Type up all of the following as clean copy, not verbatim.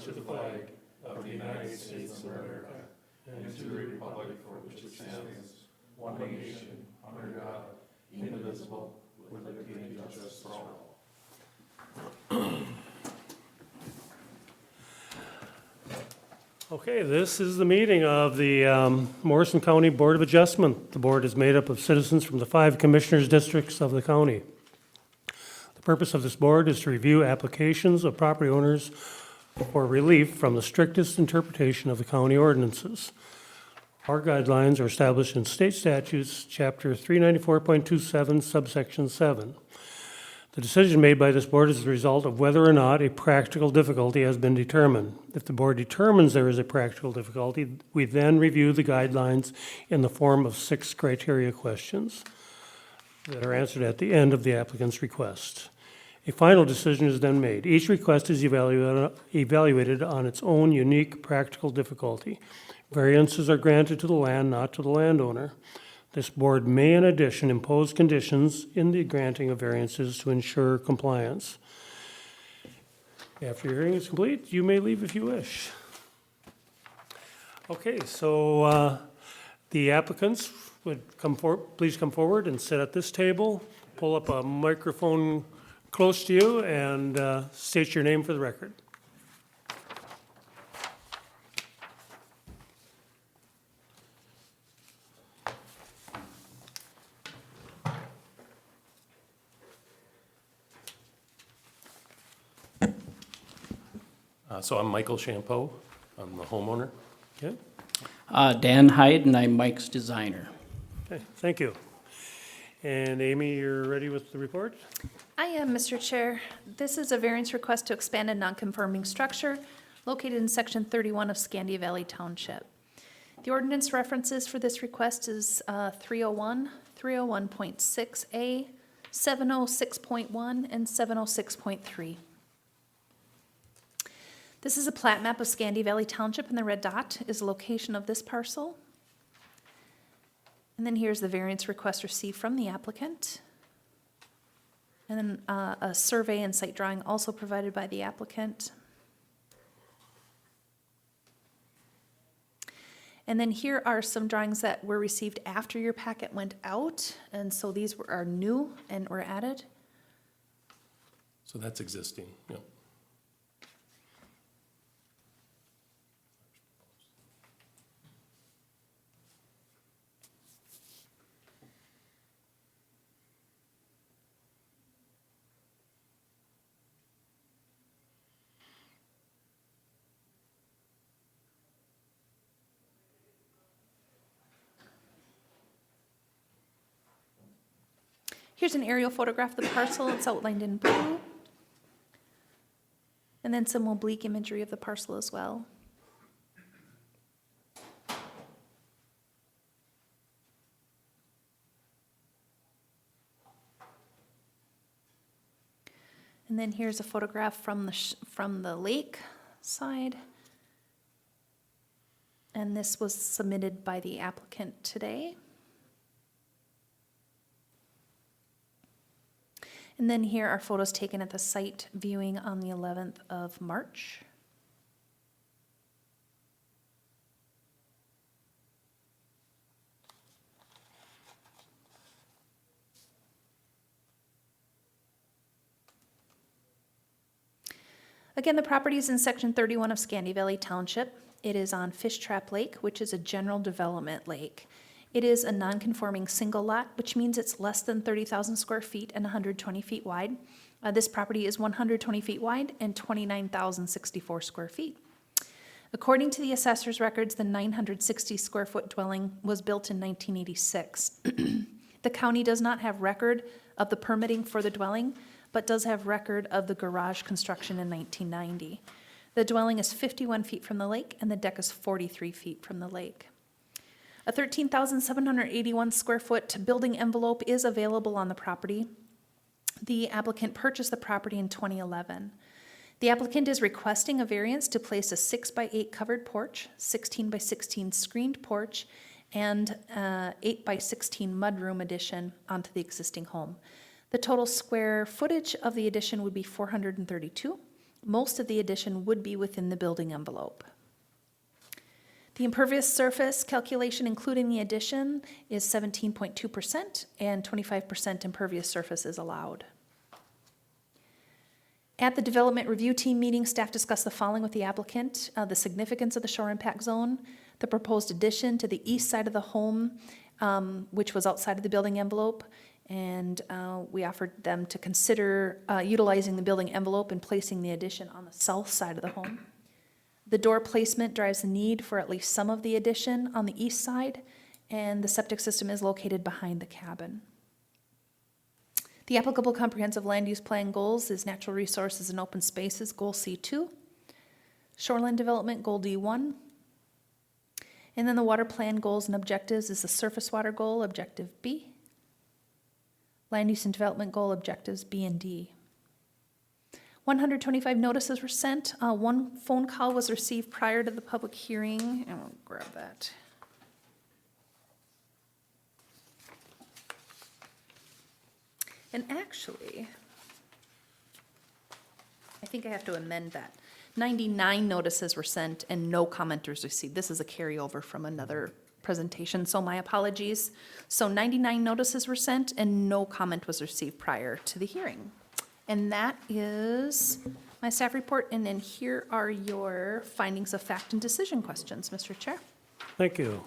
to the flag of the United States of America and to the republic for which it stands, one nation, under God, indivisible, with liberty and justice for all. Okay, this is the meeting of the Morrison County Board of Adjustment. The board is made up of citizens from the 5 commissioners' districts of the county. The purpose of this board is to review applications of property owners for relief from the strictest interpretation of the county ordinances. Our guidelines are established in state statutes, chapter 394.27, subsection 7. The decision made by this board is the result of whether or not a practical difficulty has been determined. If the board determines there is a practical difficulty, we then review the guidelines in the form of 6 criteria questions that are answered at the end of the applicant's request. A final decision is then made. Each request is evaluated on its own unique practical difficulty. Variances are granted to the land, not to the landowner. This board may, in addition, impose conditions in the granting of variances to ensure compliance. After your hearing is complete, you may leave if you wish. Okay, so the applicants would please come forward and sit at this table. Pull up a microphone close to you and state your name for the record. So I'm Michael Champeau. I'm the homeowner. Okay, Dan Hyde, and I'm Mike's designer. okay, thank you. And Amy, you're ready with the report? I am, Mr. Chair. This is a variance request to expand a non-conforming structure located in Section 31 of Scandia Valley Township. The ordinance references for this request is 301, 301.6A, 706.1, and 706.3. This is a plat map of Scandia Valley Township, and the red dot is the location of this parcel. And then here's the variance request received from the applicant. And then a survey and site drawing also provided by the applicant. And then here are some drawings that were received after your packet went out, and so these are new and were added. So that's existing, yep. Here's an aerial photograph of the parcel. It's outlined in blue. And then some oblique imagery of the parcel as well. And then here's a photograph from the lake side. And this was submitted by the applicant today. And then here are photos taken at the site viewing on the 11th of March. Again, the property is in Section 31 of Scandia Valley Township. It is on Fish Trap Lake, which is a general development lake. It is a non-conforming single lot, which means it's less than 30,000 square feet and 120 feet wide. This property is 120 feet wide and 29,064 square feet. According to the assessor's records, the 960 square foot dwelling was built in 1986. The county does not have record of the permitting for the dwelling, but does have record of the garage construction in 1990. The dwelling is 51 feet from the lake and the deck is 43 feet from the lake. A 13,781 square foot building envelope is available on the property. The applicant purchased the property in 2011. The applicant is requesting a variance to place a 6x8 covered porch, 16x16 screened porch, and 8x16 mudroom addition onto the existing home. The total square footage of the addition would be 432 Most of the addition would be within the building envelope. The impervious surface calculation, including the addition, is 17.2%, and 25% impervious surface is allowed. At the development review team meeting, staff discussed the following with the applicant: the significance of the shore impact zone, the proposed addition to the east side of the home, which was outside of the building envelope, and we offered them to consider utilizing the building envelope and placing the addition on the south side of the home. The door placement drives the need for at least some of the addition on the east side, and the septic system is located behind the cabin. The applicable comprehensive land use plan goals is natural resources and open spaces, goal C2, shoreline development, goal D1, and then the water plan goals and objectives is the surface water goal, objective B, land use and development goal, objectives B and D. 125 notices were sent. One phone call was received prior to the public hearing. I'll grab that. And actually, I think I have to amend that. 99 notices were sent and no commenters received. This is a carryover from another presentation, so my apologies. So 99 notices were sent and no comment was received prior to the hearing. And that is my staff report, and then here are your findings of fact and decision questions, Mr. Chair. Thank you.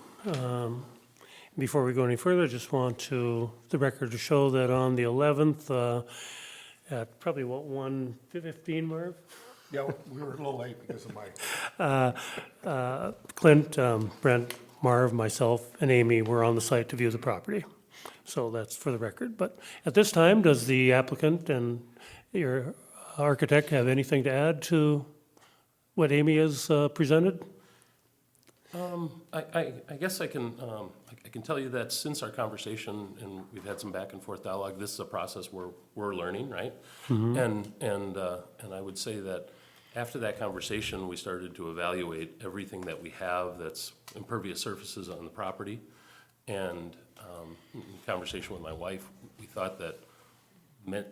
Before we go any further, I just want the record to show that on the 11th, at probably 1:15, Marv? Yeah, we were a little late because of my, Clint, Brent, Marv, myself, and Amy were on the site to view the property. So that's for the record. But at this time, does the applicant and your architect have anything to add to what Amy has presented? I guess I can tell you that since our conversation, and we've had some back and forth dialogue, this is a process where we're learning, right? And I would say that after that conversation, we started to evaluate everything that we have that's impervious surfaces on the property. And in conversation with my wife, we thought that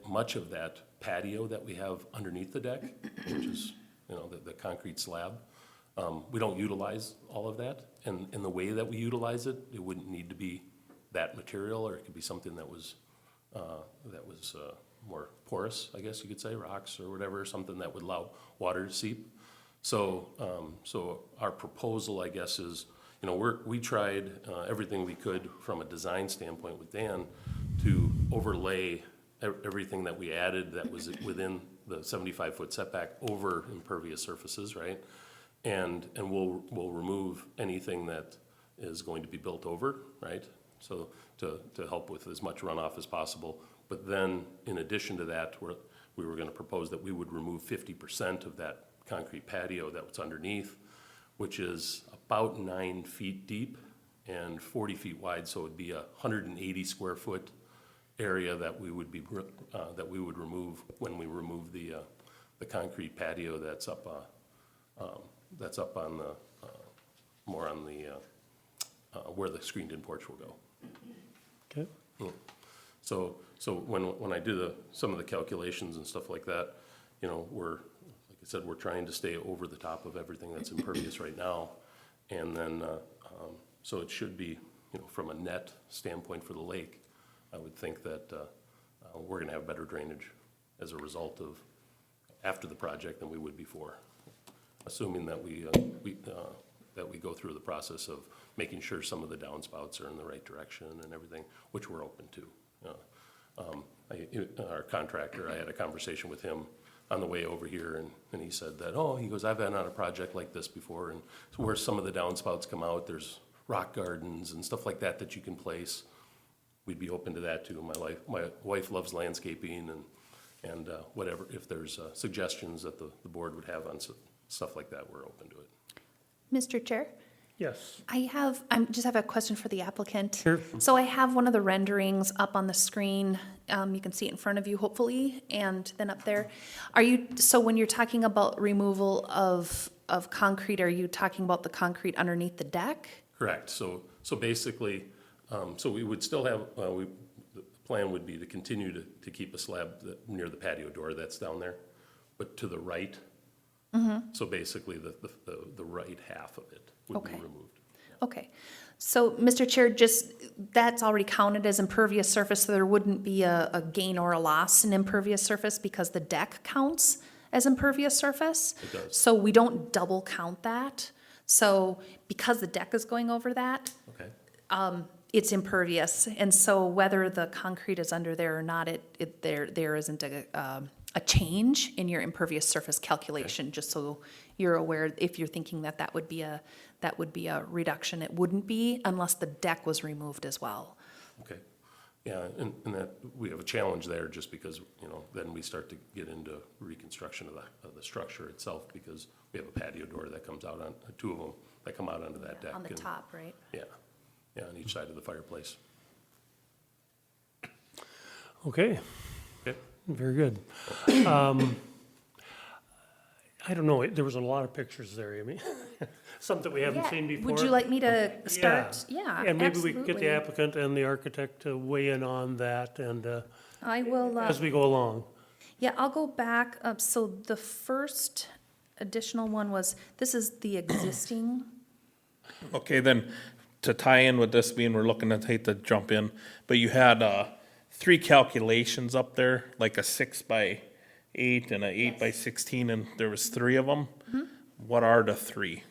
much of that patio that we have underneath the deck, which is, the concrete slab, we don't utilize all of that. And in the way that we utilize it, it wouldn't need to be that material, or it could be something that was more porous, I guess you could say, rocks or whatever, something that would allow water to seep. So our proposal, I guess, is, we tried everything we could from a design standpoint with Dan to overlay everything that we added that was within the 75-foot setback over impervious surfaces, right? And we'll remove anything that is going to be built over, right? So to help with as much runoff as possible. But then, in addition to that, we were gonna propose that we would remove 50% of that concrete patio that was underneath, which is about 9 feet deep and 40 feet wide, so it'd be a 180 square foot area that we would remove when we remove the concrete patio that's up on the more on the where the screened-in porch will go. Okay. So when I do some of the calculations and stuff like that, like I said, we're trying to stay over the top of everything that's impervious right now, and then so it should be, from a net standpoint for the lake, I would think that we're going to have better drainage as a result of after the project than we would before, assuming that we go through the process of making sure some of the downspouts are in the right direction and everything, which we're open to. Our contractor, I had a conversation with him on the way over here, and he said that, he goes, I've been on a project like this before, and where some of the downspouts come out, there's rock gardens and stuff like that you can place. We'd be open to that too. My wife loves landscaping and whatever. If there's suggestions that the board would have on stuff like that, we're open to it. Mr. Chair? Yes. I just have a question for the applicant. Sure. So I have one of the renderings up on the screen. You can see it in front of you, hopefully, and then up there. So when you're talking about removal of concrete, are you talking about the concrete underneath the deck? Correct. So basically, so we would still have, the plan would be to continue to keep a slab near the patio door that's down there. But to the right So basically, the right half of it would be Okay. removed. Okay. So, Mr. Chair, just, that's already counted as impervious surface, so there wouldn't be a gain or a loss in impervious surface because the deck counts as impervious surface. It does. So we don't double count that. So because the deck is going over that, Okay, it's impervious. And so whether the concrete is under there or not, there isn't a change in your impervious surface calculation, just so you're aware. If you're thinking that that would be a reduction, it wouldn't be unless the deck was removed as well. okay. Yeah, and that, we have a challenge there just because, then we start to get into reconstruction of the structure itself because we have a patio door that comes out on, two of them that come out onto that deck. On the and- top, right? Yeah, on each side of the fireplace. Okay, Okay, very good. I don't know, there was a lot of pictures there, Amy. Something we haven't Yeah. seen before. Would you like me to start? Yeah, And maybe we could get the absolutely. applicant and the architect to weigh in on that and I will, as we go along. yeah, I'll go back up. So the first additional one was, this is the existing. Okay, then to tie in with this being, we're looking at, hate to jump in, but you had, 3 calculations up there, like a 6x8 and a 8x16, and there was 3 of them. What are the 3?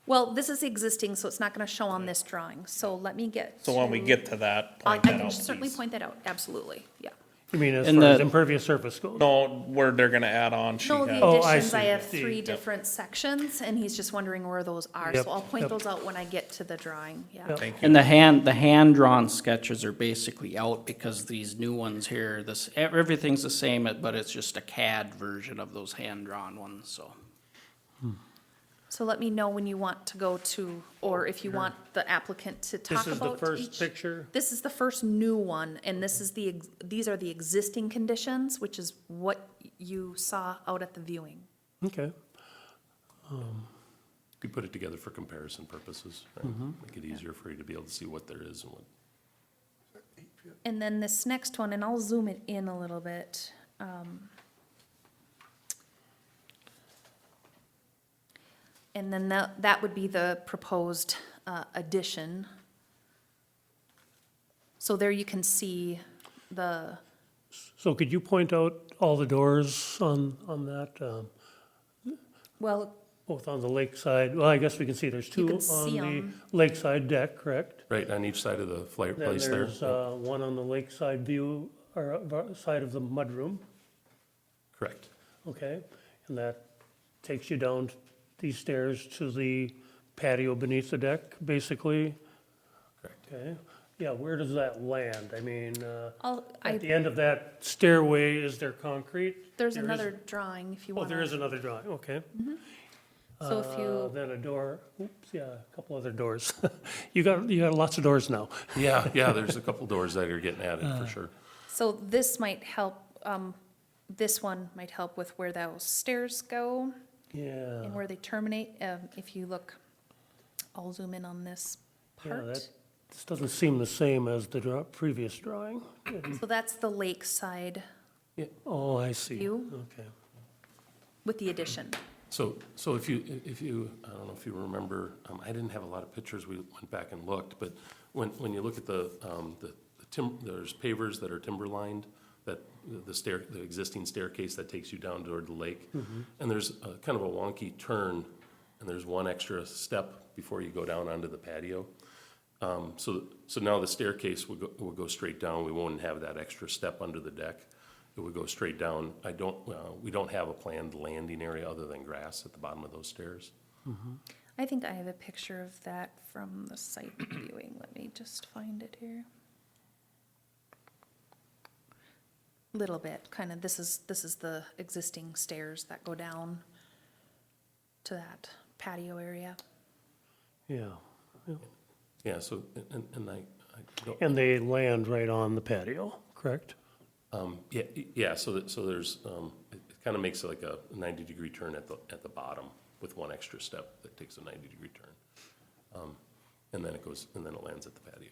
Well, this is existing, so it's not gonna show on this drawing. So let me get So when we to- get to that, I point that can out, certainly please. point that out, absolutely, yeah. You mean as And far as the- impervious surface goes? No, where they're gonna add on, she No, the had, Oh, I additions, I see. have The- 3 yep. different sections, and he's just wondering where those are. Yep, So I'll point yep. those out when I get to the drawing, yeah. Yep. thank And you. the hand-drawn sketches are basically out because these new ones here, everything's the same, but it's just a CAD version of those hand-drawn ones, so. So let me know when you want to go to, or if you want the applicant to talk This is the about first each. picture? This is the first new one, and this is these are the existing conditions, which is what you saw out at the viewing. Okay, we put it together for comparison purposes, right? Make it easier for you to be able to see what there is and what. And then this next one, and I'll zoom it in a little bit. And then that would be the proposed addition. So there you can see the, so could you point out all the doors on that, well, both on the lakeside? Well, I guess we can see there's 2 can on see the 'em. lakeside deck, correct? Right, on each side of the Then fireplace there. there's one on the lakeside view, or side of the mudroom, Correct. okay? And that takes you down these stairs to the patio beneath the deck, basically, Correct. okay? Yeah, where does that land? I mean, at the I, end of that stairway, is there concrete? there's There is- another drawing if you Oh, want. there is another drawing, okay. So if you, Then a door, oops, yeah, a couple other doors. You got lots of doors now. Yeah, there's a couple doors that are getting added for sure. so this might help, this one might help with where those stairs go Yeah, and where they terminate. If you look, I'll zoom in on this yeah, part. this doesn't seem the same as the previous drawing. So that's the lakeside Oh, I see, View. okay. with the addition. So if you, I don't know if you remember, I didn't have a lot of pictures, we went back and looked, but when you look at the there's pavers that are timber lined, that the existing staircase that takes you down toward the lake, and there's a kind of a wonky turn, and there's one extra step before you go down onto the patio. So now the staircase will go straight down, we won't have that extra step under the deck. It would go straight down. We don't have a planned landing area other than grass at the bottom of those stairs. I think I have a picture of that from the site viewing. Let me just find it here. Little bit, kind of, this is the existing stairs that go down to that patio area. Yeah, Yeah, so, and I don't, and they land right on the patio, correct? yeah, so there's, it kind of makes like a 90-degree turn at the bottom with one extra step that takes a 90-degree turn. And then it lands at the patio,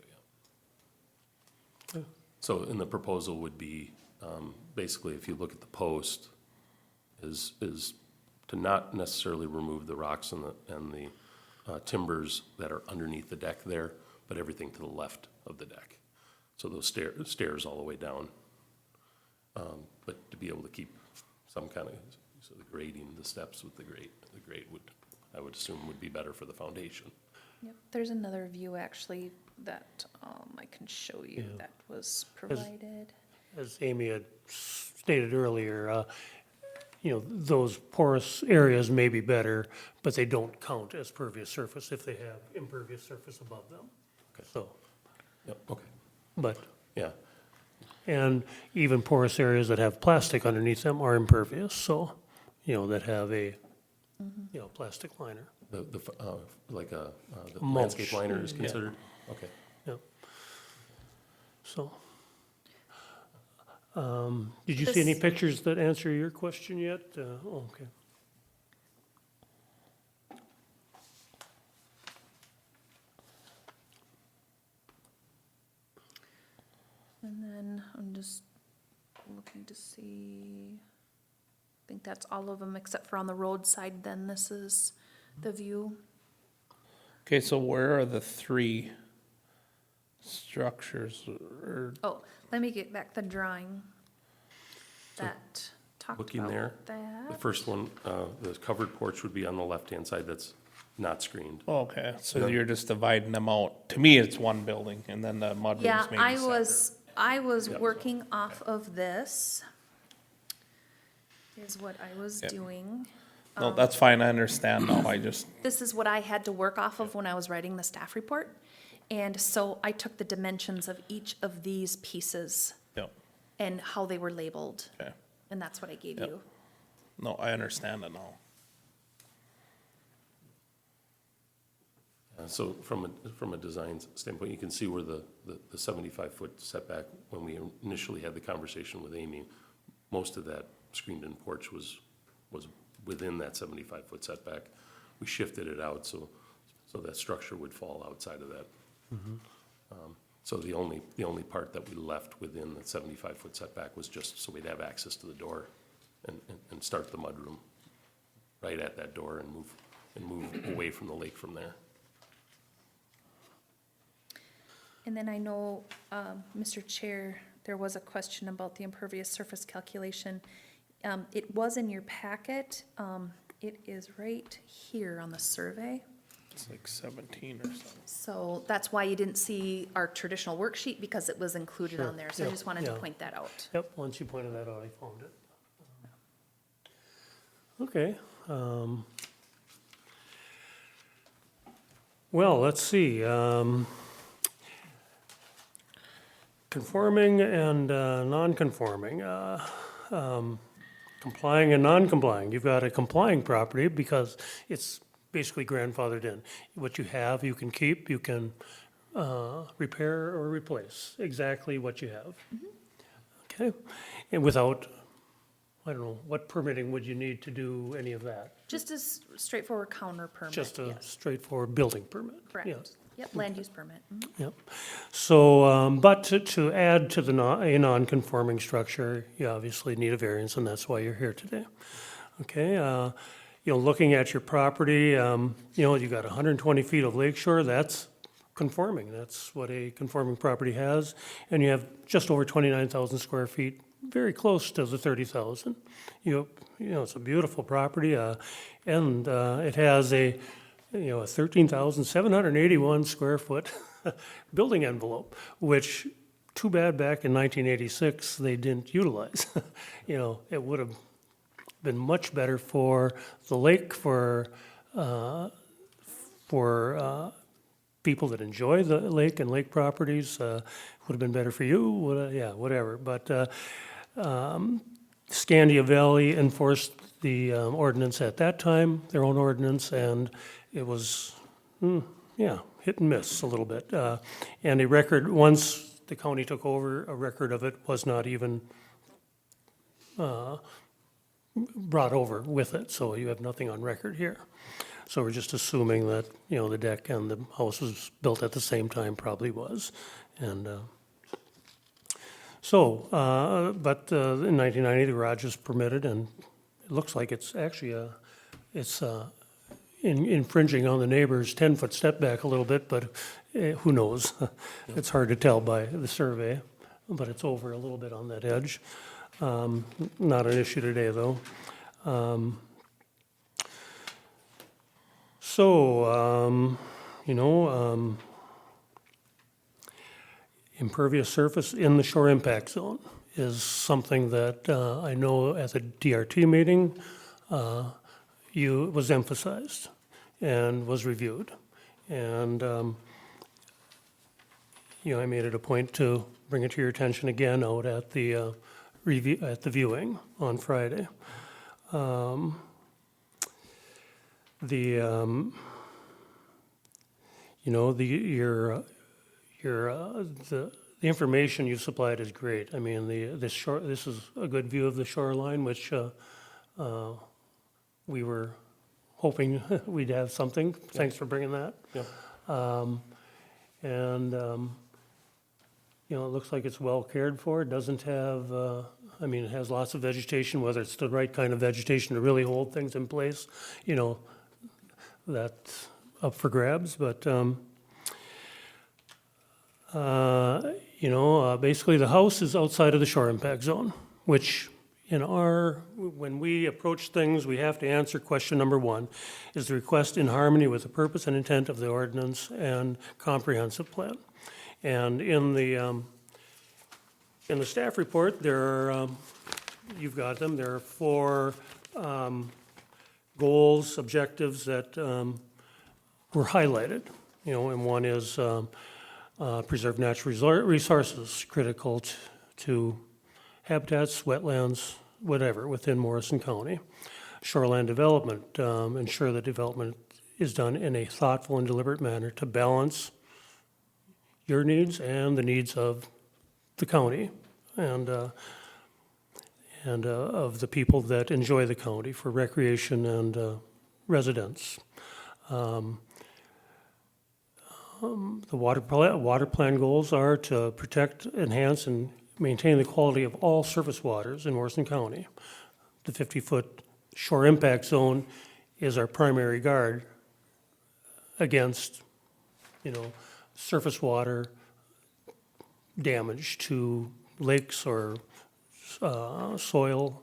yeah. Yeah. So, and the proposal would be, basically, if you look at the post, is to not necessarily remove the rocks and the timbers that are underneath the deck there, but everything to the left of the deck. So those stairs all the way down. But to be able to keep some kind of, so the grading, the steps with the grade would, I would assume would be better for the foundation. Yep, there's another view actually that I can show you Yeah. that was provided. As Amy had stated earlier, those porous areas may be better, but they don't count as pervious surface if they have impervious surface above them. Okay. So, Yep, okay, but, yeah. and even porous areas that have plastic underneath them are impervious, so, that have a, plastic liner. The Mulch. landscape liner is Yeah. considered? Okay. Yep. So, did you see any This- pictures that answer your question yet? Okay. And then I'm just looking to see, I think that's all of them except for on the roadside, then this is the view. Okay, so where are the three structures or, Oh, let me get back the drawing that talked Looking there, about the that. first one, the covered porch would be on the left-hand side that's not screened. oh, okay, so Yeah. you're just dividing them out. To me, it's one building and then the mudroom's Yeah, maybe I separate. was working off of this, is what I was Yep. doing. No, that's fine, I understand now, I just, This is what I had to work off of when I was writing the staff report. And so I took the dimensions of each of these pieces yep, and how they were labeled, okay. and that's what I gave Yep. you. No, I understand it now. So from a design standpoint, you can see where the 75-foot setback, when we initially had the conversation with Amy, most of that screened-in porch was within that 75-foot setback. We shifted it out so that structure would fall outside of that. So the only part that we left within the 75-foot setback was just so we'd have access to the door and start the mudroom right at that door and move away from the lake from there. And then I know, Mr. Chair, there was a question about the impervious surface calculation. It was in your packet. It is right here on the survey. It's like 17 or something. So that's why you didn't see our traditional worksheet, because it was included Sure. on there. So I Yeah, just wanted to yeah. point that out. Yep, once you pointed that out, I found it. Okay. Well, let's see. Conforming and non-conforming. Complying and non-complying. You've got a complying property because it's basically grandfathered in. What you have, you can keep, you can repair or replace, exactly what you have. Okay, and without, I don't know, what permitting would you need to do any of that? Just a straightforward counter permit, Just a yes, straightforward building permit? Yeah. correct. Yep, land use permit. Mhm. Yep. So, but to add to a non-conforming structure, you obviously need a variance, and that's why you're here today. Okay, looking at your property, you got 120 feet of lakeshore, that's conforming. That's what a conforming property has. And you have just over 29,000 square feet, very close to the 30,000. It's a beautiful property, and it has a 13,781 square foot building envelope, which, too bad back in 1986, they didn't utilize. It would have been much better for the lake, for people that enjoy the lake and lake properties. Would have been better for you, whatever. But Scandia Valley enforced the ordinance at that time, their own ordinance, and it was, hit and miss a little bit. And a record, once the county took over, a record of it was not even brought over with it, so you have nothing on record here. So we're just assuming that, the deck and the house was built at the same time, probably was. And but in 1990, the garage was permitted, and it looks like it's actually it's infringing on the neighbor's 10-foot step back a little bit, but who knows? It's hard to tell by the survey, but it's over a little bit on that edge. Not an issue today, though. Impervious surface in the shore impact zone is something that I know at the DRT meeting was emphasized and was reviewed. And, I made it a point to bring it to your attention again out at the viewing on Friday. The information you supplied is great. I mean, this is a good view of the shoreline, which we were hoping we'd have something. Thanks for bringing that. Yeah. It looks like it's well cared for. It doesn't have, it has lots of vegetation, whether it's the right kind of vegetation to really hold things in place, that's up for grabs. But, basically the house is outside of the shore impact zone, which when we approach things, we have to answer question number one: is the request in harmony with the purpose and intent of the ordinance and comprehensive plan? And in the staff report, there are, you've got them, there are 4 goals, objectives that were highlighted, and one is preserve natural resources critical to habitats, wetlands, whatever, within Morrison County. Shoreline development, ensure that development is done in a thoughtful and deliberate manner to balance your needs and the needs of the county and of the people that enjoy the county for recreation and residence. The water plan goals are to protect, enhance, and maintain the quality of all surface waters in Morrison County. The 50-foot shore impact zone is our primary guard against, surface water damage to lakes or soil,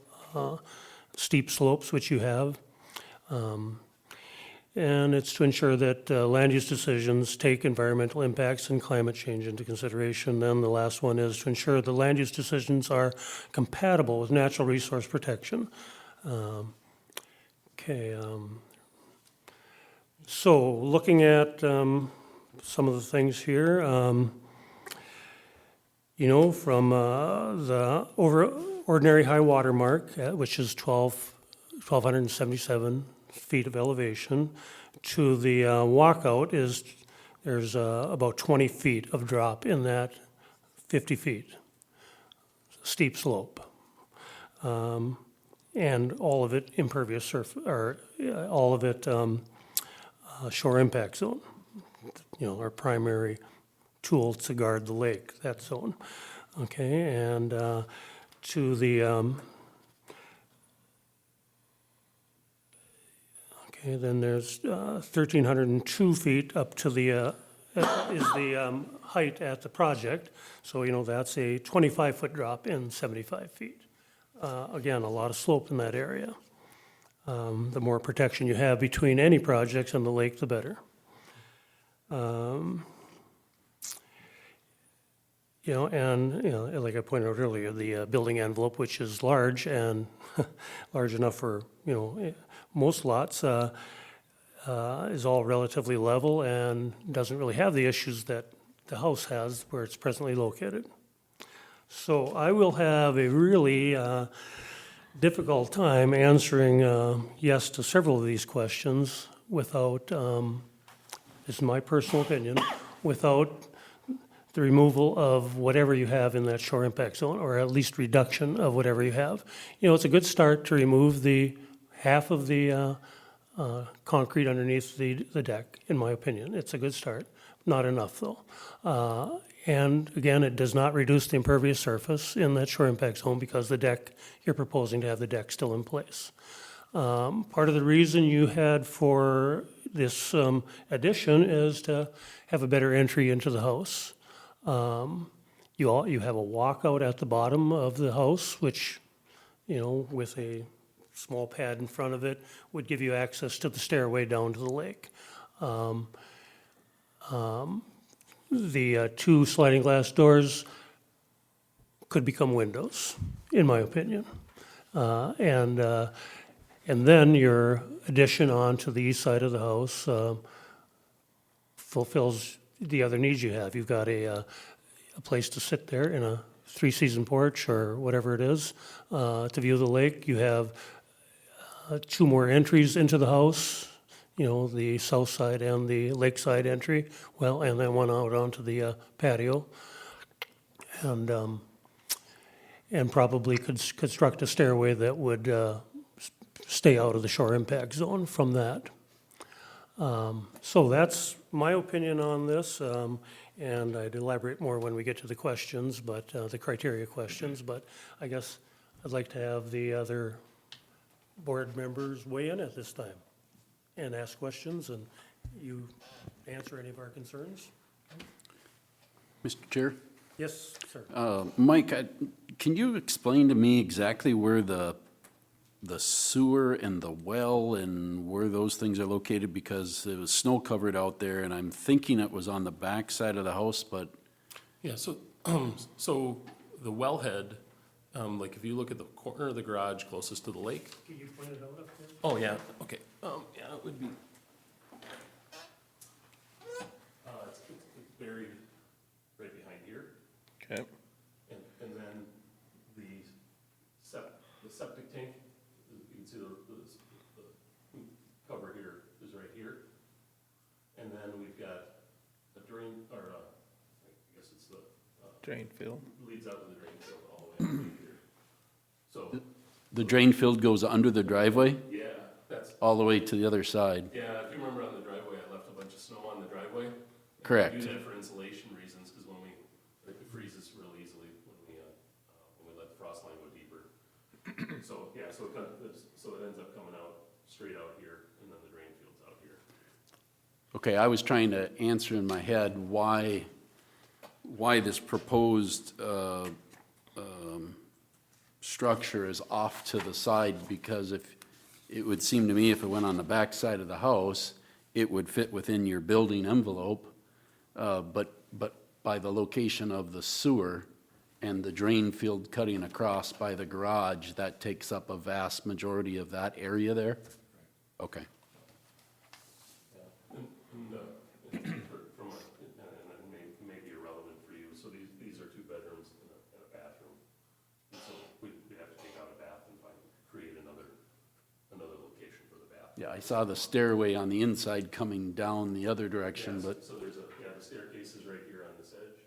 steep slopes, which you have. And it's to ensure that land use decisions take environmental impacts and climate change into consideration. Then the last one is to ensure the land use decisions are compatible with natural resource protection. So looking at some of the things here, from the ordinary high water mark, which is 1,277 feet of elevation, to the walkout there's about 20 feet of drop in that 50 feet steep slope. And all of it impervious surface, or all of it shore impact zone, our primary tool to guard the lake, that zone. Okay, and to the, then there's 1,302 feet up to the, is the height at the project. So, that's a 25-foot drop in 75 feet. Again, a lot of slope in that area. The more protection you have between any projects and the lake, the better. Like I pointed out earlier, the building envelope, which is large and large enough for, most lots, is all relatively level and doesn't really have the issues that the house has where it's presently located. So I will have a really difficult time answering yes to several of these questions without, this is my personal opinion, without the removal of whatever you have in that shore impact zone, or at least reduction of whatever you have. It's a good start to remove the half of the concrete underneath the deck, in my opinion. It's a good start. Not enough, though. And again, it does not reduce the impervious surface in that shore impact zone because the deck, you're proposing to have the deck still in place. Part of the reason you had for this addition is to have a better entry into the house. You have a walkout at the bottom of the house, which, with a small pad in front of it, would give you access to the stairway down to the lake. The two sliding glass doors could become windows, in my opinion. And then your addition onto the east side of the house fulfills the other needs you have. You've got a place to sit there in a three-season porch or whatever it is to view the lake. You have two more entries into the house, the south side and the lakeside entry, and then one out onto the patio. And probably could construct a stairway that would stay out of the shore impact zone from that. So that's my opinion on this, and I'd elaborate more when we get to the questions, but the criteria questions. But I guess I'd like to have the other board members weigh in at this time and ask questions, and you answer any of our concerns. Mr. Chair? Yes, sir. Mike, can you explain to me exactly where the sewer and the well and where those things are located? Because it was snow covered out there, and I'm thinking it was on the back side of the house, but Yeah, so, so the wellhead, like if you look at the corner of the garage closest to the lake. Can you point it out up there? Oh, yeah, okay, yeah, it would be. It's buried right behind here. Okay. And then the septic tank, you can see the cover here is right here. And then we've got a drain, or I guess it's the, Drain field. leads out to the drain field all the way up here. So, the drain field goes under the driveway, yeah, that's, all the way to the other side. yeah, if you remember on the driveway, I left a bunch of snow on the driveway. Correct. We do that for insulation reasons, because when it freezes real easily when we let the frost line go deeper. So, yeah, so it ends up coming out straight out here, and then the drain field's out here. Okay, I was trying to answer in my head why this proposed structure is off to the side, because if, it would seem to me if it went on the back side of the house, it would fit within your building envelope, but by the location of the sewer and the drain field cutting across by the garage, that takes up a vast majority of that area there? Okay. And from a, and it may be irrelevant for you, so these are 2 bedrooms and a bathroom. And so we'd have to take out a bath and create another location for the bath. Yeah, I saw the stairway on the inside coming down the other direction, Yeah, but, so there's the staircase is right here on this edge,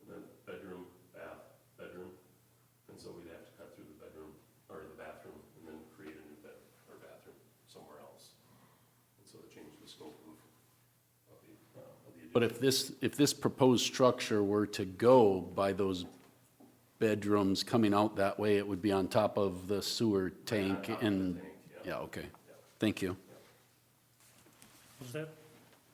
and then bedroom, bath, bedroom. And so we'd have to cut through the bedroom, or the bathroom, and then create a new bathroom somewhere else. And so it changed the scope of the addition. but if this proposed structure were to go by those bedrooms coming out that way, it would be on top of the sewer tank top of the and, tank, yeah, okay. Thank you.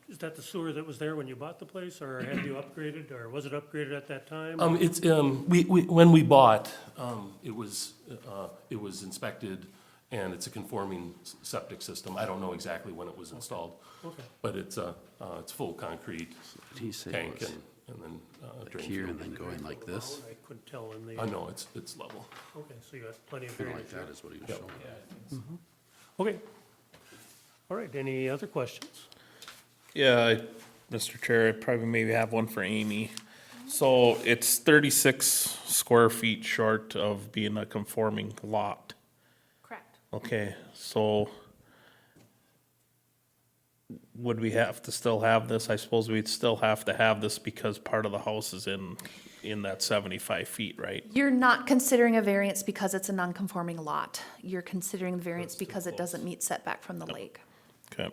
Is that the sewer that was there when you bought the place, or have you upgraded, or was it upgraded at that time? It's, when we bought, it was inspected, and it's a conforming septic system. I don't know exactly when it was installed, Okay. but it's full concrete What did he say it tank was? and then drain Here field. and then going like this? I couldn't tell in the, No, it's level. okay, so you got plenty of Kind of drainage. like that is what he was Yep. showing. Okay. All right, any other questions? Yeah, Mr. Chair, I probably maybe have one for Amy. So it's 36 square feet short of being a conforming lot. Correct. Okay, so would we have to still have this? I suppose we'd still have to have this because part of the house is in that 75 feet, right? You're not considering a variance because it's a non-conforming lot. You're considering the variance because it doesn't meet setback from the lake. Okay.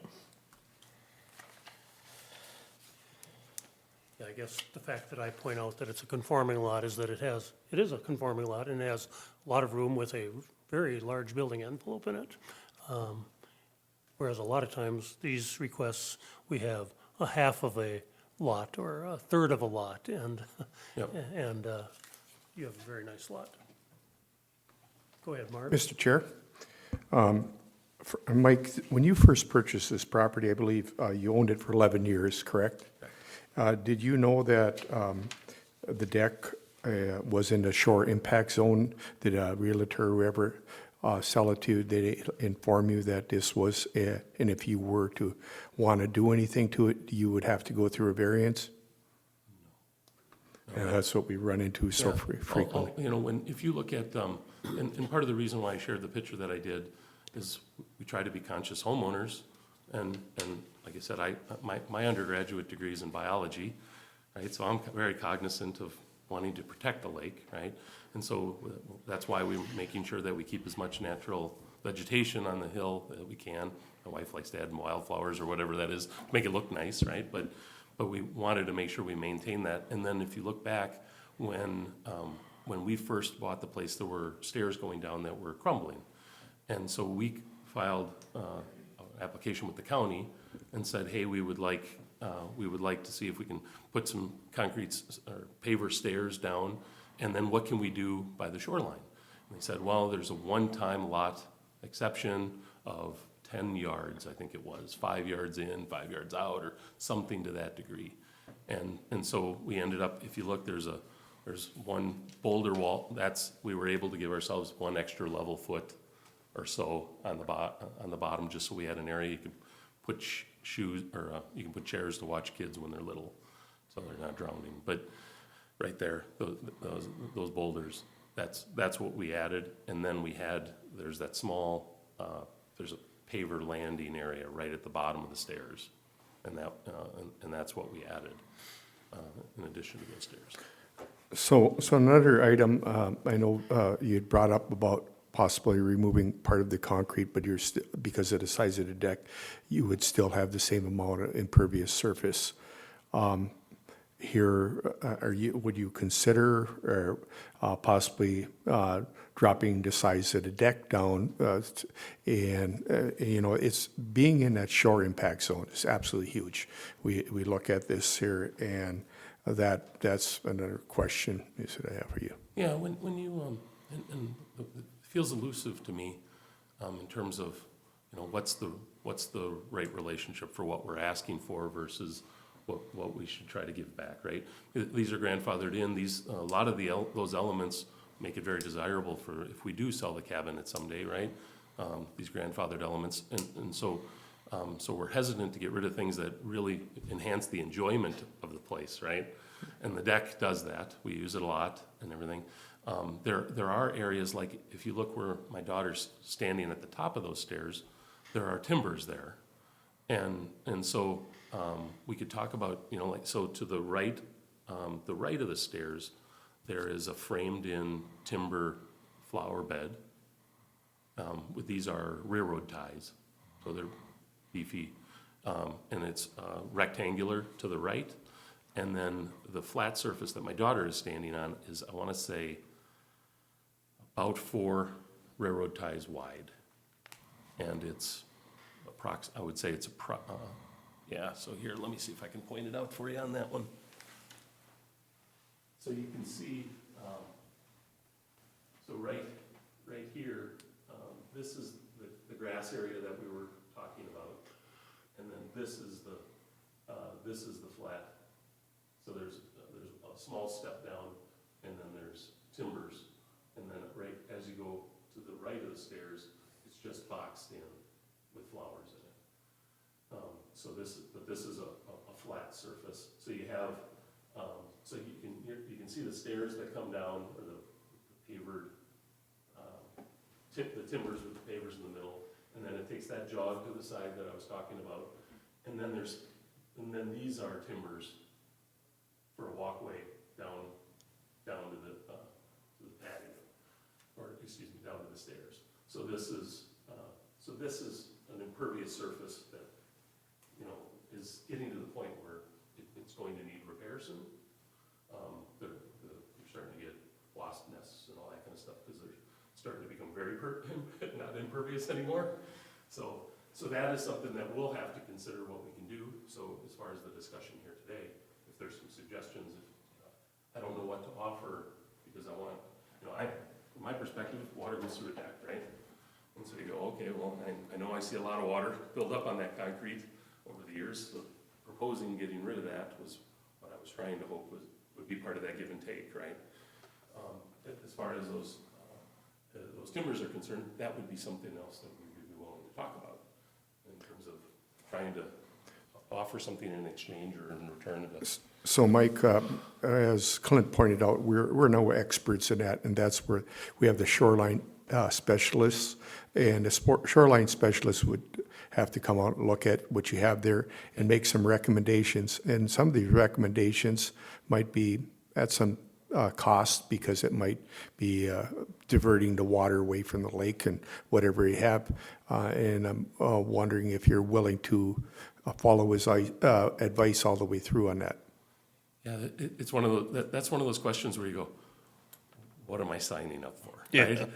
Yeah, I guess the fact that I point out that it's a conforming lot is that it is a conforming lot and it has a lot of room with a very large building envelope in it. Whereas a lot of times, these requests, we have a half of a lot or a third of a lot, and, Yep. and you have a very nice lot. Go ahead, Mark. Mr. Chair, Mike, when you first purchased this property, I believe you owned it for 11 years, correct? Did you know that the deck was in the shore impact zone? Did a realtor or whoever sell it to you, did they inform you that this was, and if you were to want to do anything to it, you would have to go through a variance? And that's what we run into so Yeah. frequently. You know, if you look at, and part of the reason why I shared the picture that I did is we try to be conscious homeowners. And like I said, my undergraduate degree is in biology, right? So I'm very cognizant of wanting to protect the lake, right? And so that's why we're making sure that we keep as much natural vegetation on the hill that we can. My wife likes to add wildflowers or whatever that is, to make it look nice, right? But we wanted to make sure we maintain that. And then if you look back, when we first bought the place, there were stairs going down that were crumbling. And so we filed an application with the county and said, hey, we would like to see if we can put some concrete or paver stairs down, and then what can we do by the shoreline? And they said, well, there's a one-time lot exception of 10 yards, I think it was, 5 yards in, 5 yards out, or something to that degree. And so we ended up, if you look, there's one boulder wall, we were able to give ourselves one extra level foot or so on the bottom, just so we had an area you could put shoes, or you can put chairs to watch kids when they're little, so they're not drowning. But right there, those boulders, that's what we added. And then there's that small, there's a paver landing area right at the bottom of the stairs, and that's what we added in addition to those stairs. So another item, I know you had brought up about possibly removing part of the concrete, but because of the size of the deck, you would still have the same amount of impervious surface. Here, would you consider possibly dropping the size of the deck down? It's being in that shore impact zone is absolutely huge. We look at this here, and that's another question that I have for you. Yeah, when you, and it feels elusive to me in terms of, what's the right relationship for what we're asking for versus what we should try to give back, right? These are grandfathered in. A lot of those elements make it very desirable for if we do sell the cabinet someday, right? These grandfathered elements, and so we're hesitant to get rid of things that really enhance the enjoyment of the place, right? And the deck does that. We use it a lot and everything. There are areas, like if you look where my daughter's standing at the top of those stairs, there are timbers there, and so we could talk about, so to the right of the stairs, there is a framed-in timber flower bed. These are railroad ties, so they're beefy, and it's rectangular to the right. And then the flat surface that my daughter is standing on is, I want to say, about 4 railroad ties wide. And it's I would say it's yeah, so here, let me see if I can point it out for you on that one. So you can see, so right here, this is the grass area that we were talking about. And then this is the flat. So there's a small step down, and then there's timbers. And then right as you go to the right of the stairs, it's just boxed in with flowers in it. But this is a flat surface. So you have, so you can see the stairs that come down, or the pavered, the timbers with the pavers in the middle, and then it takes that jog to the side that I was talking about, and then these are timbers for a walkway down to the patio, or excuse me, down to the stairs. So this is an impervious surface that is getting to the point where it's going to need repair soon. You're starting to get wasp nests and all that kind of stuff because they're starting to become very not impervious anymore. So that is something that we'll have to consider what we can do. So as far as the discussion here today, if there's some suggestions, I don't know what to offer, because I want, from my perspective, water goes through a deck, right? And so you go, okay, well, I know I see a lot of water build up on that concrete over the years, so proposing getting rid of that was what I was trying to hope would be part of that give and take, right? As far as those timbers are concerned, that would be something else that we would be willing to talk about in terms of trying to offer something in exchange or in return of it. So Mike, as Clint pointed out, we're no experts in that, and that's where we have the shoreline specialists, and the shoreline specialists would have to come out and look at what you have there and make some recommendations. And some of these recommendations might be at some cost, because it might be diverting the water away from the lake and whatever you have. And I'm wondering if you're willing to follow his advice all the way through on that. Yeah, it's one of those, that's one of those questions where you go, what am I signing up for? Yeah. Right?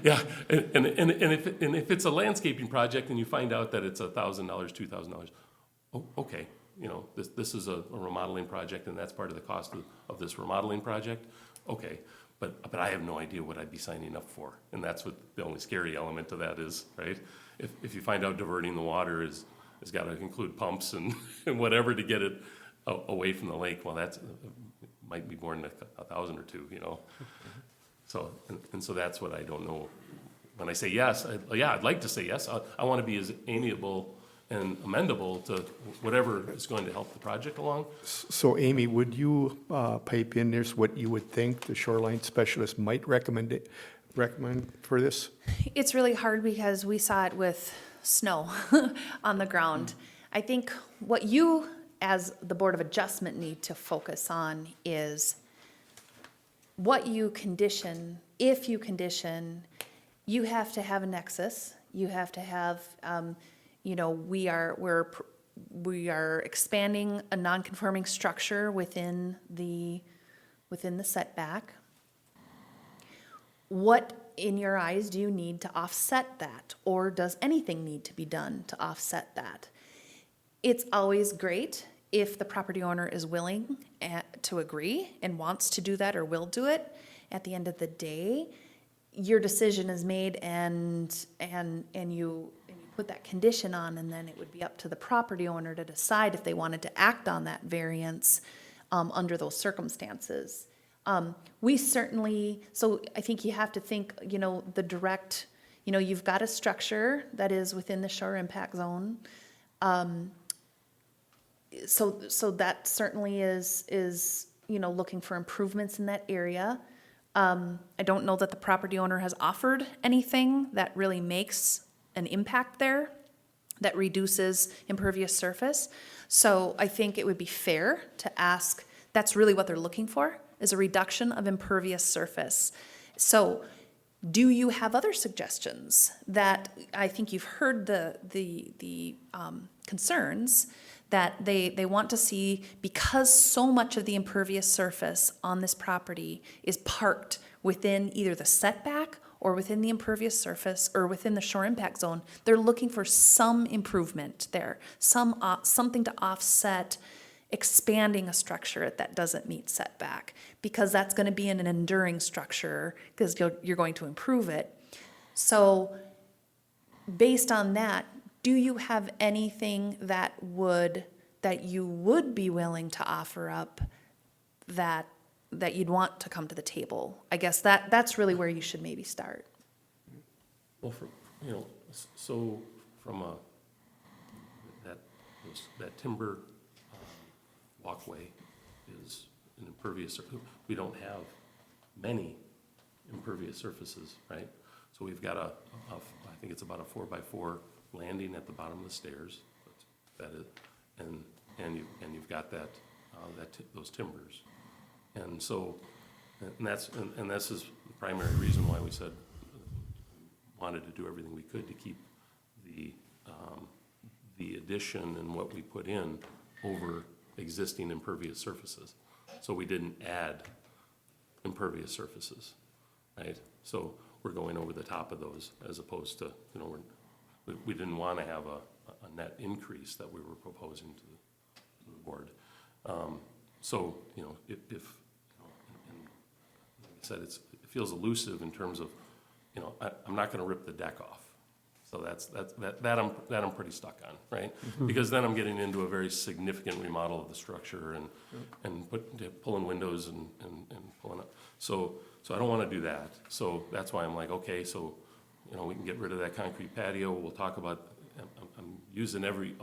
Yeah, and if it's a landscaping project and you find out that it's $1,000, $2,000, okay, this is a remodeling project and that's part of the cost of this remodeling project, okay, but I have no idea what I'd be signing up for, and that's what the only scary element of that is, right? If you find out diverting the water has got to include pumps and whatever to get it away from the lake, well, that's might be more than $1,000 or $2,000, So so that's what I don't know. When I say yes, I'd like to say yes. I want to be as amiable and amendable to whatever is going to help the project along. So Amy, would you pipe in there's what you would think the shoreline specialist might recommend for this? It's really hard because we saw it with snow on the ground. I think what you, as the Board of Adjustment, need to focus on is what you condition. If you condition, you have to have a nexus. You have to have, we are expanding a non-conforming structure within the setback. What, in your eyes, do you need to offset that? Or does anything need to be done to offset that? It's always great if the property owner is willing to agree and wants to do that or will do it. At the end of the day, your decision is made and you put that condition on, and then it would be up to the property owner to decide if they wanted to act on that variance under those circumstances. We certainly, so I think you have to think, the direct, you've got a structure that is within the shore impact zone. So that certainly is looking for improvements in that area. I don't know that the property owner has offered anything that really makes an impact there, that reduces impervious surface. So I think it would be fair to ask, that's really what they're looking for, is a reduction of impervious surface. So do you have other suggestions? That I think you've heard the concerns that they want to see, because so much of the impervious surface on this property is parked within either the setback or within the impervious surface or within the shore impact zone. They're looking for some improvement there, something to offset expanding a structure that doesn't meet setback, because that's going to be an enduring structure because you're going to improve it. So based on that, do you have anything that you would be willing to offer up that you'd want to come to the table? I guess that's really where you should maybe start. Well, so from that timber walkway is an impervious surface. We don't have many impervious surfaces, right? So we've got I think it's about a 4x4 landing at the bottom of the stairs. That is, and you've got those timbers, and so and this is the primary reason why we said wanted to do everything we could to keep the addition and what we put in over existing impervious surfaces. So we didn't add impervious surfaces, right? So we're going over the top of those as opposed to, we didn't want to have a net increase that we were proposing to the board. So, you know, if you know, and like I said, it feels elusive in terms of, you know, I'm not going to rip the deck off. So that I'm pretty stuck on, right? Because then I'm getting into a very significant remodel of the structure and pulling windows and pulling up. So I don't want to do that. So that's why I'm like, okay, so, you know, we can get rid of that concrete patio. We'll talk about, I'm using every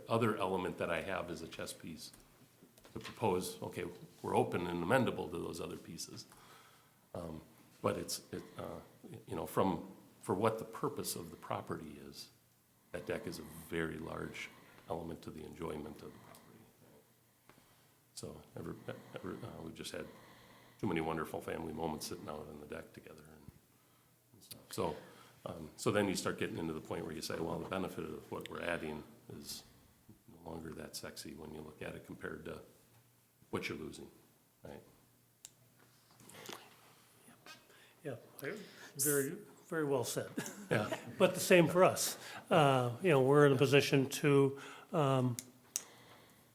other element that I have as a chess piece to propose, okay, we're open and amendable to those other pieces. But you know, for what the purpose of the property is, that deck is a very large element to the enjoyment of the property. So we've just had too many wonderful family moments sitting out on the deck together and stuff. So, so then you start getting into the point where you say, well, the benefit of what we're adding is no longer that sexy when you look at it compared to what you're losing, right? Yeah, very, very well said. Yeah. But the same for us. You know, we're in a position to, you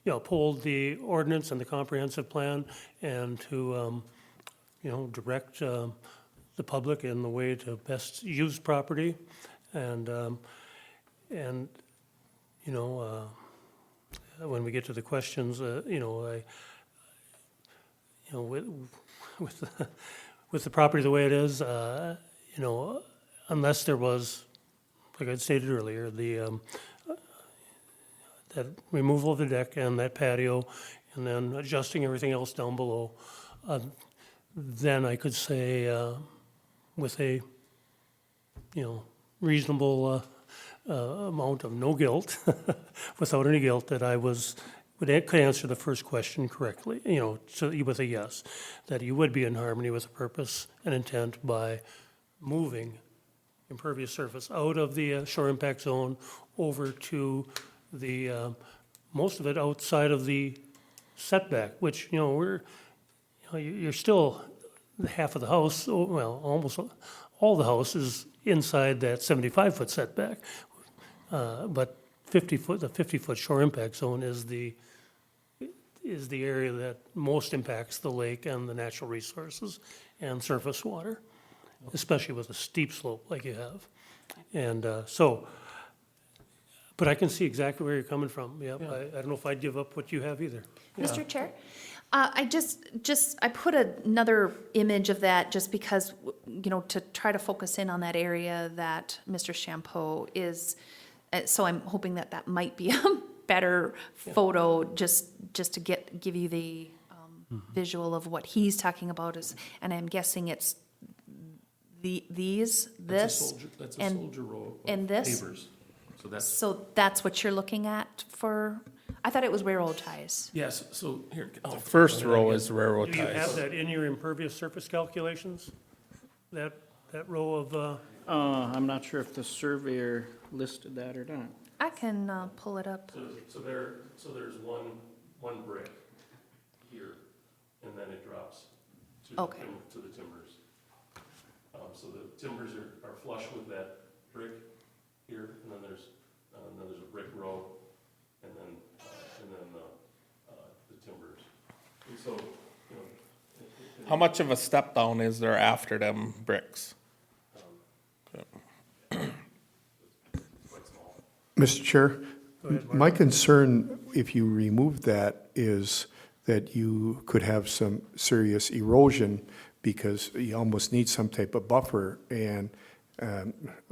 know, uphold the ordinance and the comprehensive plan and to, you know, direct the public in the way to best use property. And you know, when we get to the questions, you know, with the property the way it is, you know, unless there was, like I stated earlier, the that removal of the deck and that patio, and then adjusting everything else down below, then I could say with a, you know, reasonable amount of no guilt, without any guilt, that I could answer the first question correctly, you know, so with a yes, that you would be in harmony with the purpose and intent by moving impervious surface out of the shore impact zone over to the, most of it outside of the setback, which, you know, you're still half of the house, well, almost all the house is inside that 75-foot setback. But the 50-foot shore impact zone is the area that most impacts the lake and the natural resources and surface water, especially with a steep slope like you have. And but I can see exactly where you're coming from. Yep. I don't know if I'd give up what you have either. Mr. Chair, I I put another image of that just because, you know, to try to focus in on that area that Mr. Champeau is, so I'm hoping that might be a better photo, just to give you the visual of what he's talking about is, and I'm guessing it's this, That's a and- soldier row of and this? pavers. So so that's what you're looking at for, I thought it was railroad ties. yes, so here. First row is railroad Do you have ties. that in your impervious surface calculations? That row of, I'm not sure if the surveyor listed that or not. I can pull it up. So there's one brick here, and then it drops to Okay. to the timbers. So the timbers are flush with that brick here, and then there's a brick row, and then the timbers. And so, you know. How much of a step down is there after them bricks? Quite small. Mr. Chair, Go ahead, Mark. my concern, if you remove that, is that you could have some serious erosion because you almost need some type of buffer. And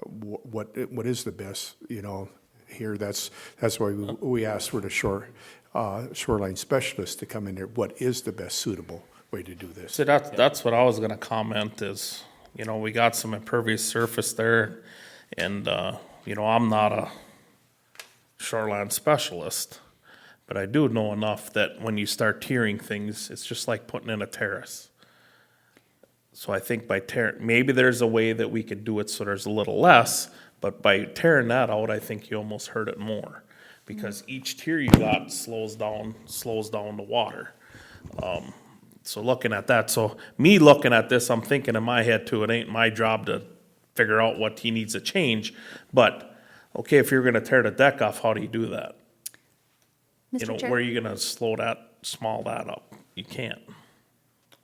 what is the best, you know, here? That's why we asked for the shoreline specialist to come in there. What is the best suitable way to do this? See, that's what I was gonna comment is, you know, we got some impervious surface there, and, you know, I'm not a shoreline specialist, but I do know enough that when you start tiering things, it's just like putting in a terrace. So I think by maybe there's a way that we could do it so there's a little less, but by tearing that out, I think you almost hurt it more. Because each tier you got slows down the water. So looking at that, so me looking at this, I'm thinking in my head too, it ain't my job to figure out what he needs to change. But okay, if you're gonna tear the deck off, how do you do that? You know, Mr. Chair? where are you gonna small that up? You can't.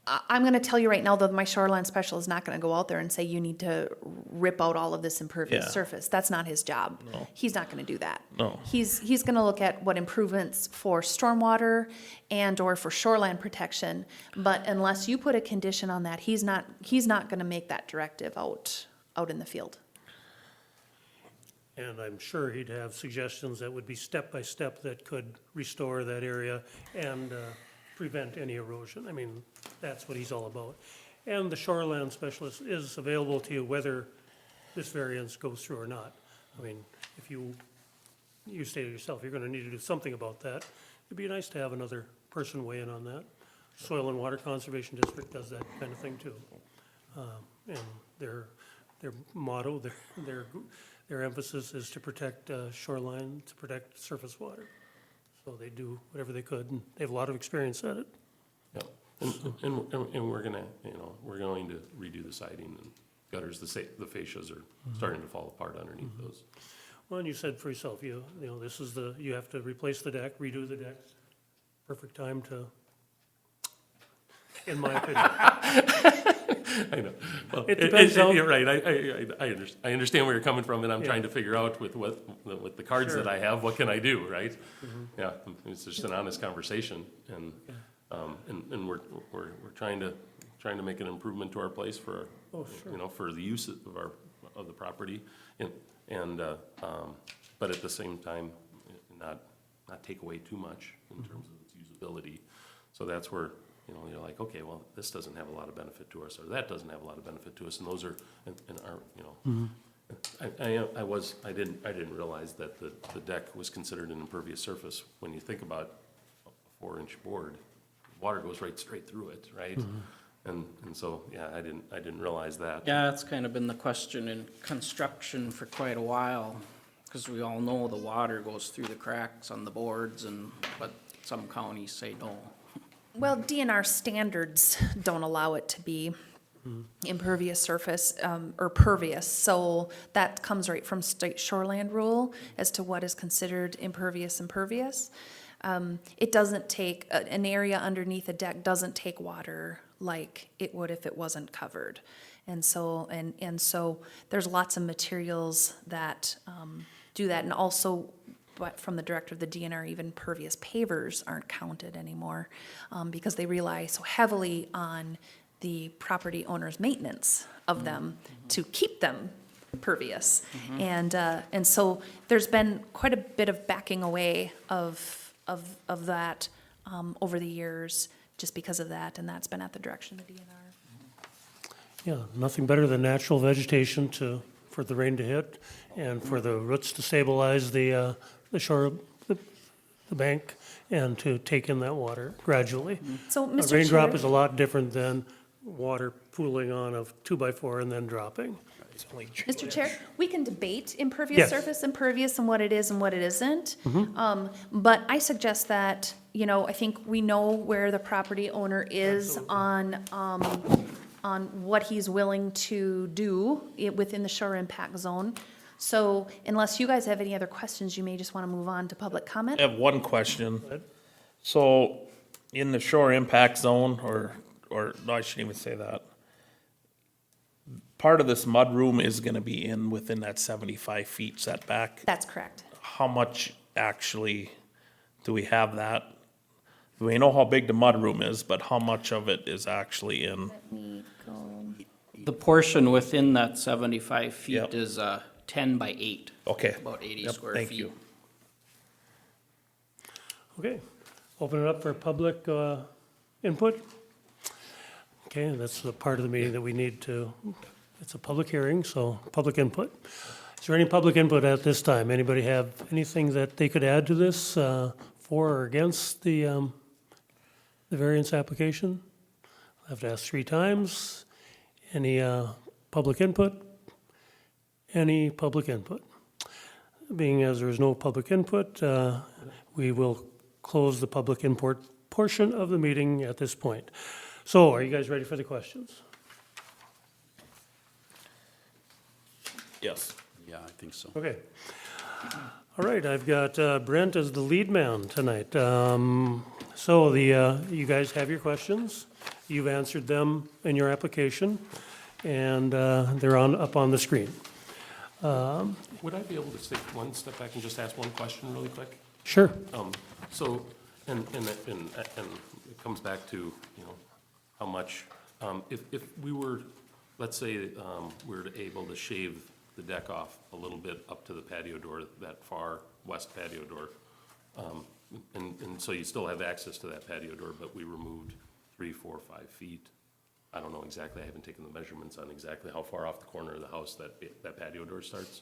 I'm gonna tell you right now, though, my shoreline specialist is not gonna go out there and say, you need to rip out all of this impervious Yeah. surface. That's not his job. No. He's not gonna do that. No. He's gonna look at what improvements for stormwater and/or for shoreline protection. But unless you put a condition on that, he's not gonna make that directive out in the field. And I'm sure he'd have suggestions that would be step-by-step that could restore that area and prevent any erosion. I mean, that's what he's all about. And the shoreline specialist is available to you whether this variance goes through or not. I mean, if you stated yourself, you're gonna need to do something about that. It'd be nice to have another person weigh in on that. Soil and Water Conservation District does that kind of thing too. And their motto, their emphasis is to protect shoreline, to protect surface water. So they do whatever they could, and they have a lot of experience at it. Yeah, and we're gonna, we're going to redo the siding and gutters, the fascias are starting to fall apart underneath those. Well, and you said for yourself, you know, this is you have to replace the deck, redo the deck. Perfect time to, in my opinion. I know. Well, It depends on- You're right, I understand where you're coming from, and I'm Yeah. trying to figure out with the cards that Sure. I have, what can I do, right? Yeah, it's just an honest conversation, and we're trying to make an improvement to our place for, Oh, sure. for the use of the property, but at the same time, not take away too much in terms of its usability. So that's where, you're like, okay, well, this doesn't have a lot of benefit to us, or that doesn't have a lot of benefit to us, and those are, I didn't realize that the deck was considered an impervious surface. When you think about a 4-inch board, water goes straight through it, right? And so, yeah, I didn't realize that. Yeah, it's kind of been the question in construction for quite a while, because we all know the water goes through the cracks on the boards, but some counties say no. Well, DNR standards don't allow it to be impervious surface, or pervious, so that comes right from state shoreland rule as to what is considered impervious and pervious. It doesn't take, an area underneath a deck doesn't take water like it would if it wasn't covered. And so, and so there's lots of materials that do that, and also, but from the director of the DNR, even pervious pavers aren't counted anymore, because they rely so heavily on the property owner's maintenance of them to keep them pervious. And so there's been quite a bit of backing away of that over the years, just because of that, and that's been at the direction of the DNR. Yeah, nothing better than natural vegetation for the rain to hit and for the roots to stabilize the shore, the bank, and to take in that water gradually. So, A Mr. raindrop Chair, is a lot different than water pooling on a 2x4 and then dropping. Mr. Chair, we can debate impervious Yes. surface, impervious, and what it is and what it isn't. But I suggest that, I think we know where the property owner is on what he's willing to do within the shore impact zone. So unless you guys have any other questions, you may just want to move on to public comment. I have one question. So, in the shore impact zone, or no, I shouldn't even say that. Part of this mudroom is gonna be within that 75 feet setback. That's correct. How much actually do we have that? We know how big the mudroom is, but how much of it is actually in? Let me go. The portion within that 75 feet Yep. is 10 by 8, Okay. about 80 Yep, square thank feet. you. Okay, open it up for public input. Okay, that's the part of the meeting that we need to, it's a public hearing, so public input. Is there any public input at this time? Anybody have anything that they could add to this, for or against the variance application? I have to ask 3 times. Any public input? Any public input? Being as there is no public input, we will close the public input portion of the meeting at this point. So, are you guys ready for the questions? Yes. Yeah, I think so. Okay. All right, I've got Brent as the lead man tonight. So you guys have your questions. You've answered them in your application, and they're up on the screen. Would I be able to take one step back and just ask one question really quick? Sure. So, and it comes back to, you know, how much, if we were, let's say, we were able to shave the deck off a little bit up to the patio door, that far west patio door, and so you still have access to that patio door, but we removed 3, 4, 5 feet. I don't know exactly, I haven't taken the measurements on exactly how far off the corner of the house that patio door starts.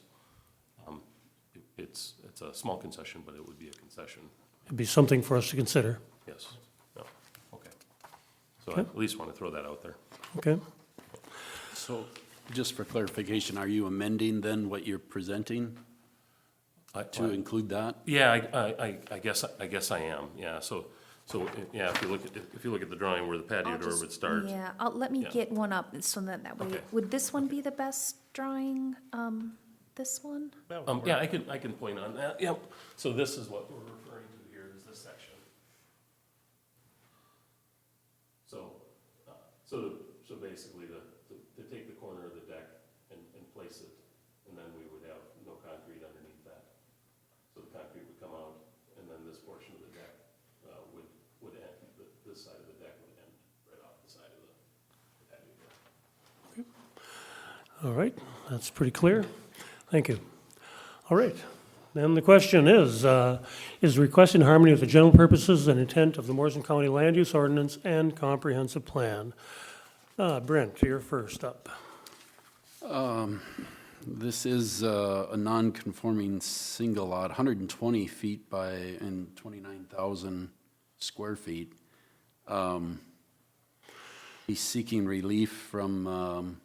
It's a small concession, but it would be a concession, It'd be something for us to consider. yes. No, okay. So I at least want to throw that out there. Okay? So, just for clarification, are you amending then what you're presenting to include that? Yeah, I guess I am, yeah, so, yeah, if you look at the drawing where the patio door would start. Yeah, let me Yeah. get one up so that way, Okay. would this one be the best drawing? This one? Yeah, I can point on that, yep. So this is what we're referring to here, is this section. So basically, to take the corner of the deck and place it, and then we would have no concrete underneath that. So the concrete would come out, and then this portion of the deck would end, this side of the deck would end right off the side of the patio door. All right, that's pretty clear. Thank you. All right, then the question is the request in harmony with the general purposes and intent of the Morrison County Land Use Ordinance and Comprehensive Plan? Brent, you're first up. This is a non-conforming single lot, 120 feet and 29,000 square feet. He's seeking relief from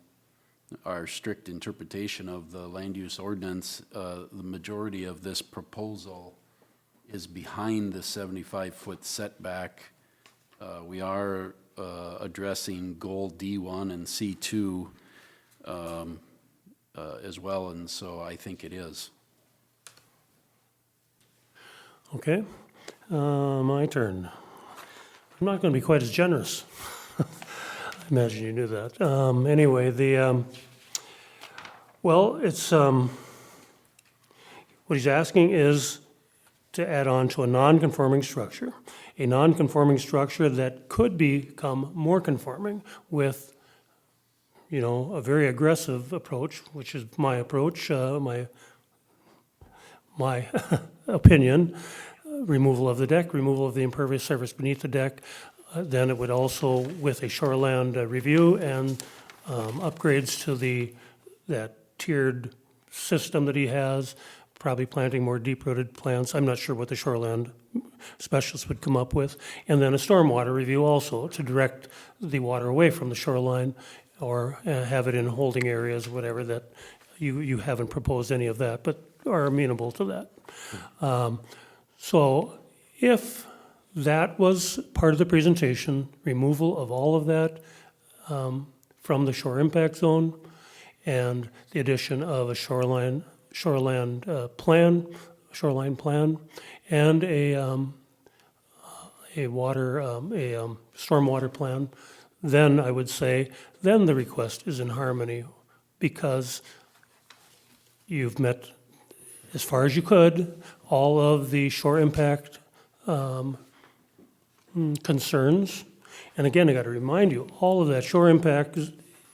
our strict interpretation of the land use ordinance. The majority of this proposal is behind the 75-foot setback. We are addressing goal D1 and C2 as well, and so I think it is. Okay, my turn. I'm not going to be quite as generous. I imagine you knew that. Anyway, well, it's, what he's asking is to add on to a non-conforming structure that could become more conforming with, you know, a very aggressive approach, which is my approach, my opinion, removal of the deck, removal of the impervious surface beneath the deck. Then it would also, with a shoreland review and upgrades to that tiered system that he has, probably planting more deep-rooted plants. I'm not sure what the shoreland specialist would come up with. And then a stormwater review also to direct the water away from the shoreline or have it in holding areas, whatever, that you haven't proposed any of that, but are amenable to that. So if that was part of the presentation, removal of all of that from the shore impact zone and the addition of a shoreline plan, and a stormwater plan, then I would say, then the request is in harmony because you've met, as far as you could, all of the shore impact concerns. And again, I got to remind you, all of that shore impact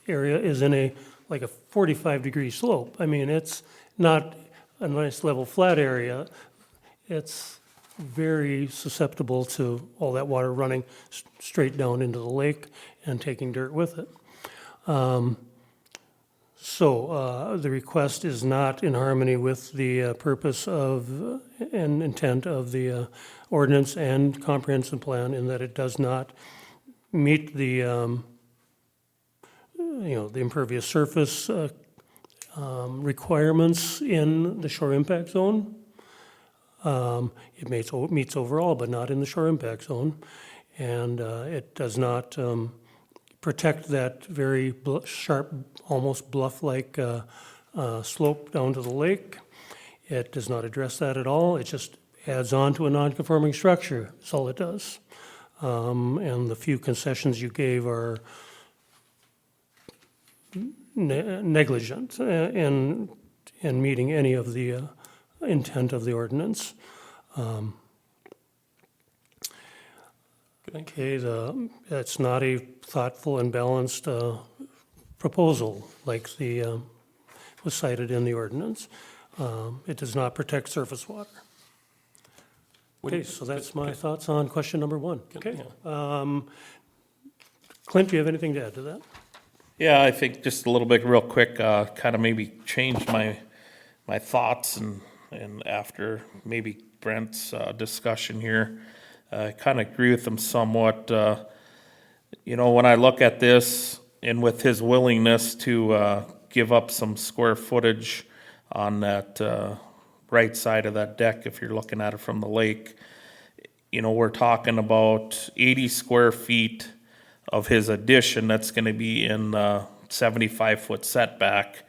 area is in a 45-degree slope. I mean, it's not a nice level flat area. It's very susceptible to all that water running straight down into the lake and taking dirt with it. So the request is not in harmony with the purpose of and intent of the ordinance and comprehensive plan in that it does not meet the the impervious surface requirements in the shore impact zone. It meets overall, but not in the shore impact zone. And it does not protect that very sharp, almost bluff-like slope down to the lake. It does not address that at all. It just adds on to a non-conforming structure. That's all it does. And the few concessions you gave are negligent in meeting any of the intent of the ordinance. Okay, it's not a thoughtful and balanced proposal like the was cited in the ordinance. It does not protect surface water. Okay, so that's my thoughts on question number one. Okay. Clint, do you have anything to add to that? Yeah, I think just a little bit real quick, kind of maybe changed my thoughts and after maybe Brent's discussion here, I kind of agree with him somewhat. When I look at this and with his willingness to give up some square footage on that right side of that deck, if you're looking at it from the lake, we're talking about 80 square feet of his addition that's going to be in 75-foot setback.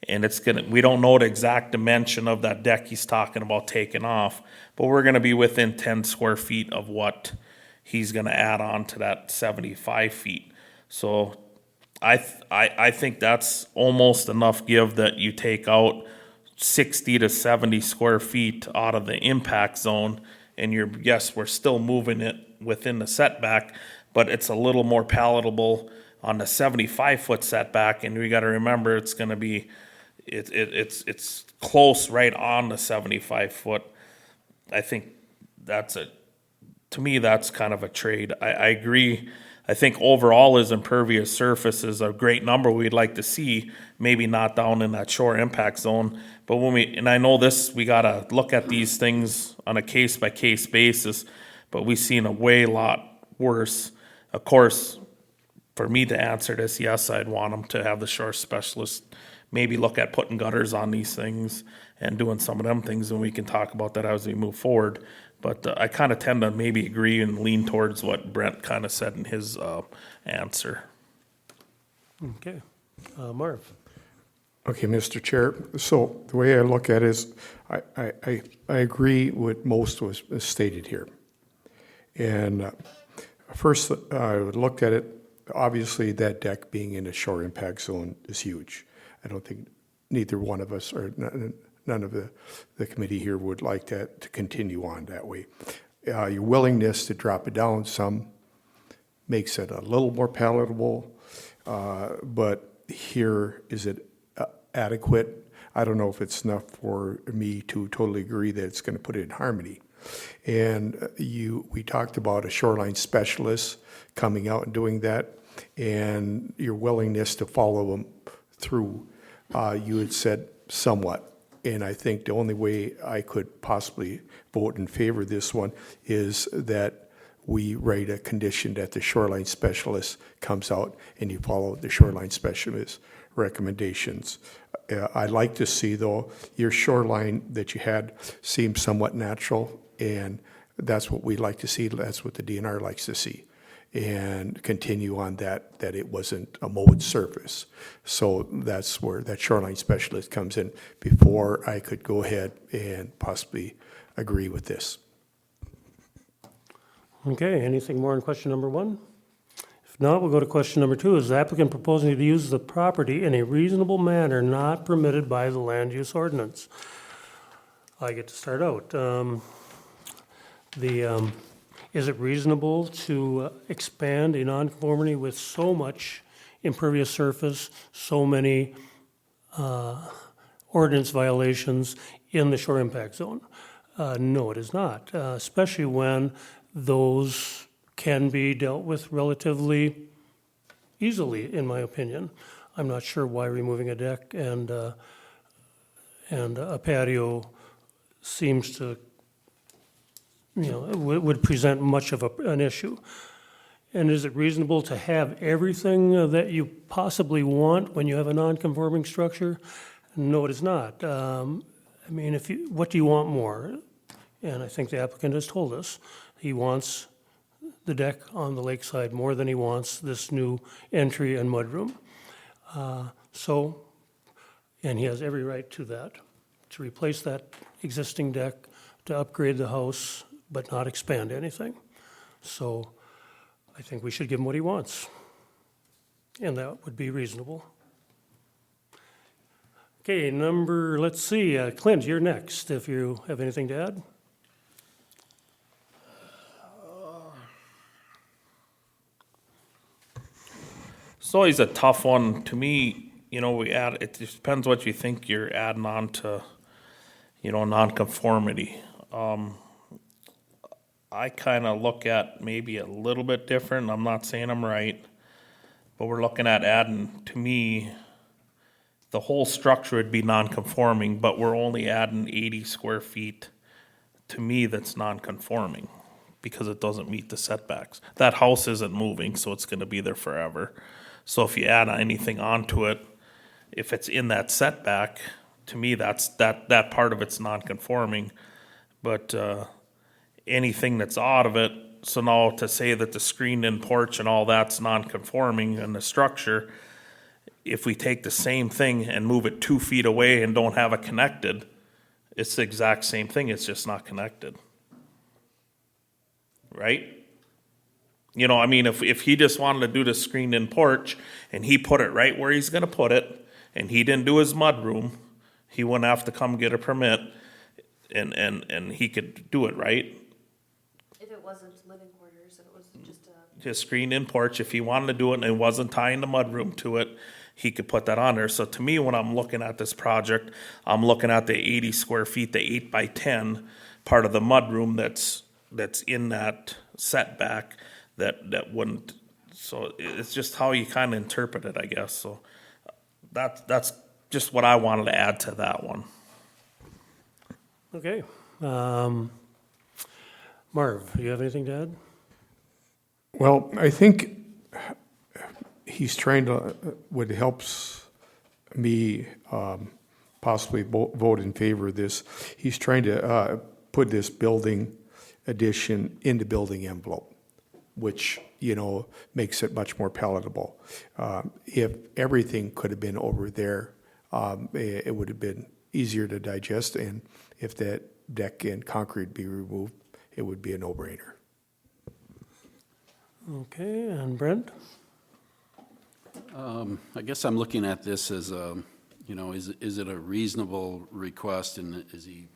And we don't know the exact dimension of that deck he's talking about taking off, but we're gonna be within 10 square feet of what he's gonna add on to that 75 feet. So I think that's almost enough give that you take out 60 to 70 square feet out of the impact zone, and yes, we're still moving it within the setback, but it's a little more palatable on the 75-foot setback, and we gotta remember it's gonna be it's close right on the 75-foot. I think to me, that's kind of a trade. I agree. I think overall his impervious surface is a great number we'd like to see, maybe not down in that shore impact zone. But and I know this, we gotta look at these things on a case-by-case basis, but we've seen a lot worse. Of course, for me to answer this, yes, I'd want them to have the shore specialist maybe look at putting gutters on these things and doing some of them things, and we can talk about that as we move forward. But I kind of tend to maybe agree and lean towards what Brent kind of said in his answer. Okay, Marv. Okay, Mr. Chair, so the way I look at it is, I agree with most was stated here. And first, I would look at it, obviously that deck being in a shore impact zone is huge. I don't think neither one of us or none of the committee here would like that to continue on that way. Your willingness to drop it down some makes it a little more palatable, but here, is it adequate? I don't know if it's enough for me to totally agree that it's going to put it in harmony. And we talked about a shoreline specialist coming out and doing that, and your willingness to follow them through. You had said somewhat, and I think the only way I could possibly vote in favor of this one is that we write a condition that the shoreline specialist comes out and you follow the shoreline specialist recommendations. I'd like to see, though, your shoreline that you had seem somewhat natural, and that's what we'd like to see. That's what the DNR likes to see. And continue on that it wasn't a mowed surface. So that's where that shoreline specialist comes in before I could go ahead and possibly agree with this. Okay, anything more on question number one? If not, we'll go to question number two. Is the applicant proposing to use the property in a reasonable manner not permitted by the land use ordinance? I get to start out. Is it reasonable to expand a nonconformity with so much impervious surface, so many ordinance violations in the shore impact zone? No, it is not, especially when those can be dealt with relatively easily, in my opinion. I'm not sure why removing a deck and a patio seems to, would present much of an issue. And is it reasonable to have everything that you possibly want when you have a non-conforming structure? No, it is not. What do you want more? And I think the applicant has told us he wants the deck on the lakeside more than he wants this new entry and mudroom. And he has every right to that. to replace that existing deck, to upgrade the house, but not expand anything. So I think we should give him what he wants. And that would be reasonable. Okay, let's see, Clint, you're next, if you have anything to add. It's always a tough one. To me, it just depends what you think you're adding on to, nonconformity. I kind of look at maybe a little bit different. I'm not saying I'm right, but we're looking at adding, to me, the whole structure would be non-conforming, but we're only adding 80 square feet. To me, that's non-conforming because it doesn't meet the setbacks. That house isn't moving, so it's gonna be there forever. So if you add anything onto it, if it's in that setback, to me, that part of it's non-conforming. But anything that's out of it, so now to say that the screened-in porch and all that's non-conforming in the structure, if we take the same thing and move it 2 feet away and don't have it connected, it's the exact same thing, it's just not connected. Right? If he just wanted to do the screened-in porch and he put it right where he's gonna put it, and he didn't do his mudroom, he wouldn't have to come get a permit, and he could do it, right? If it wasn't living quarters, if it was just a. His screened-in porch, if he wanted to do it and it wasn't tying the mudroom to it, he could put that on there. So to me, when I'm looking at this project, I'm looking at the 80 square feet, the 8 by 10 part of the mudroom that's in that setback that wouldn't. So it's just how you kind of interpret it, I guess. So that's just what I wanted to add to that one. Okay. Marv, do you have anything to add? Well, I think he's trying to, what helps me possibly vote in favor of this, he's trying to put this building addition in the building envelope, which, makes it much more palatable. If everything could have been over there, it would have been easier to digest, and if that deck and concrete be removed, it would be a no-brainer. Okay, and Brent? I guess I'm looking at this as, is it a reasonable request, and is he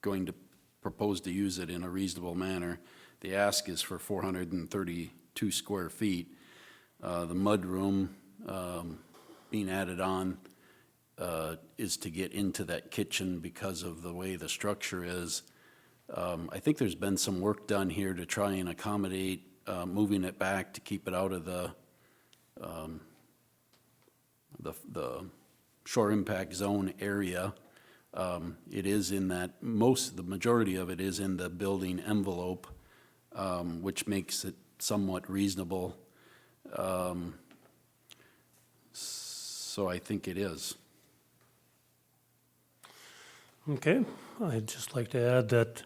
going to propose to use it in a reasonable manner? The ask is for 432 square feet. The mudroom being added on is to get into that kitchen because of the way the structure is. I think there's been some work done here to try and accommodate moving it back to keep it out of the shore impact zone area. It is in that, the majority of it is in the building envelope, which makes it somewhat reasonable. So I think it is. Okay, I'd just like to add that,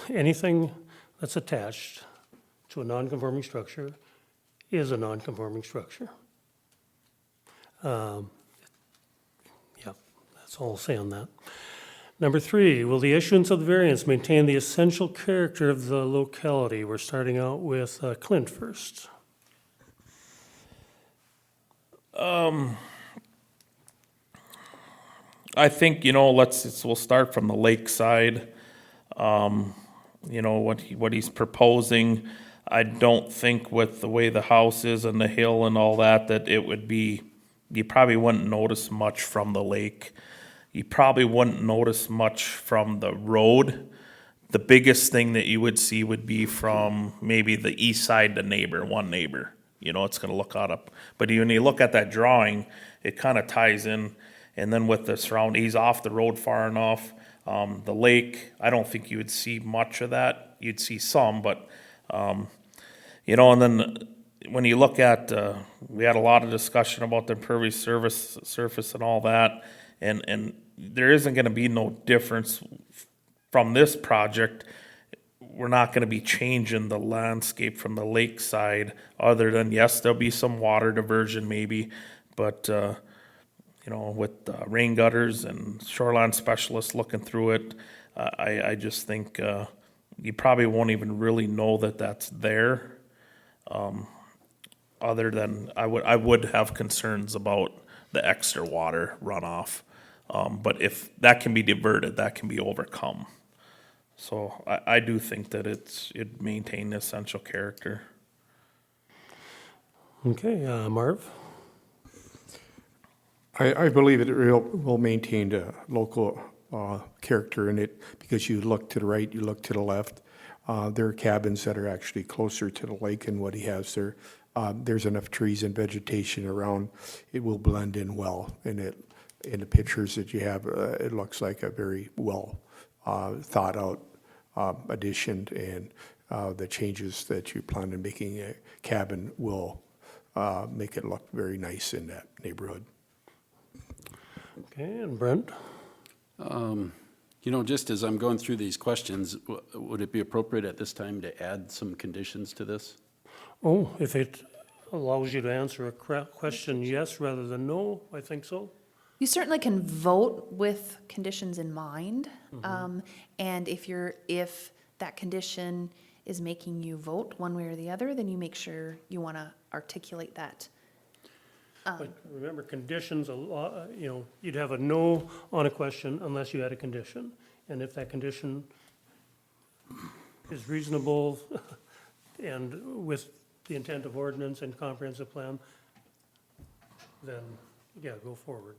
anything that's attached to a non-conforming structure is a non-conforming structure. Yeah, that's all I'll say on that. Number 3, will the issuance of the variance maintain the essential character of the locality? We're starting out with Clint first. I think, we'll start from the lake side. What he's proposing, I don't think with the way the house is and the hill and all that it would be, you probably wouldn't notice much from the lake. You probably wouldn't notice much from the road. The biggest thing that you would see would be from maybe the east side, one neighbor. It's gonna look out up. But when you look at that drawing, it kind of ties in. And then with the surround, he's off the road far enough. The lake, I don't think you would see much of that. You'd see some, but, and then when you look at, we had a lot of discussion about the impervious surface and all that, and there isn't gonna be no difference from this project. We're not gonna be changing the landscape from the lake side, other than, yes, there'll be some water diversion maybe, but, you know, with rain gutters and shoreline specialists looking through it, I just think you probably won't even really know that that's there. Other than I would have concerns about the extra water runoff. But if that can be diverted, that can be overcome. So I do think that it maintained essential character. Okay, Marv? I believe it will maintain the local character in it, because you look to the right, you look to the left. There are cabins that are actually closer to the lake and what he has there. There's enough trees and vegetation around. It will blend in well, and in the pictures that you have, it looks like a very well thought out addition, and the changes that you plan on making a cabin will make it look very nice in that neighborhood. Okay, and Brent? You know, just as I'm going through these questions, would it be appropriate at this time to add some conditions to this? Oh, if it allows you to answer a question yes rather than no, I think so. You certainly can vote with conditions in mind. And if that condition is making you vote one way or the other, then you make sure you want to articulate that. But remember, conditions, you'd have a no on a question unless you had a condition. And if that condition is reasonable and with the intent of ordinance and comprehensive plan, then, yeah, go forward.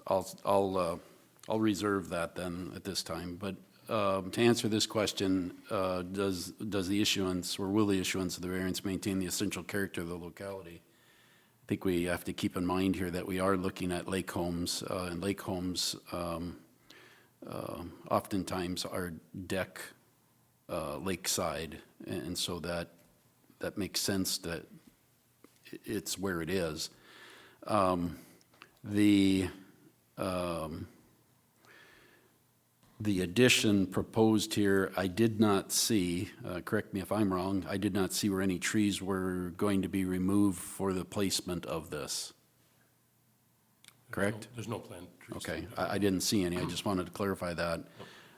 I'll reserve that then at this time, but to answer this question, does the issuance, or will the issuance of the variance maintain the essential character of the locality? I think we have to keep in mind here that we are looking at lake homes, and lake homes oftentimes are deck lakeside, and so that makes sense that it's where it is. The addition proposed here, I did not see, correct me if I'm wrong, I did not see where any trees were going to be removed for the placement of this. Correct? There's no planned trees. Okay, I didn't see any, I just wanted to clarify that.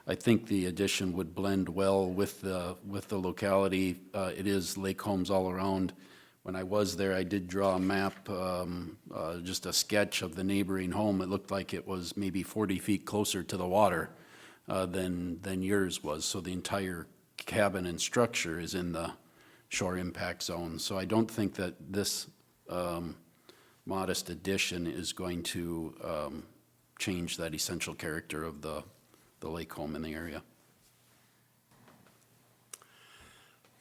I think the addition would blend well with the locality. It is lake homes all around. When I was there, I did draw a map, just a sketch of the neighboring home. It looked like it was maybe 40 feet closer to the water than yours was. So the entire cabin and structure is in the shore impact zone. So I don't think that this modest addition is going to change that essential character of the lake home in the area.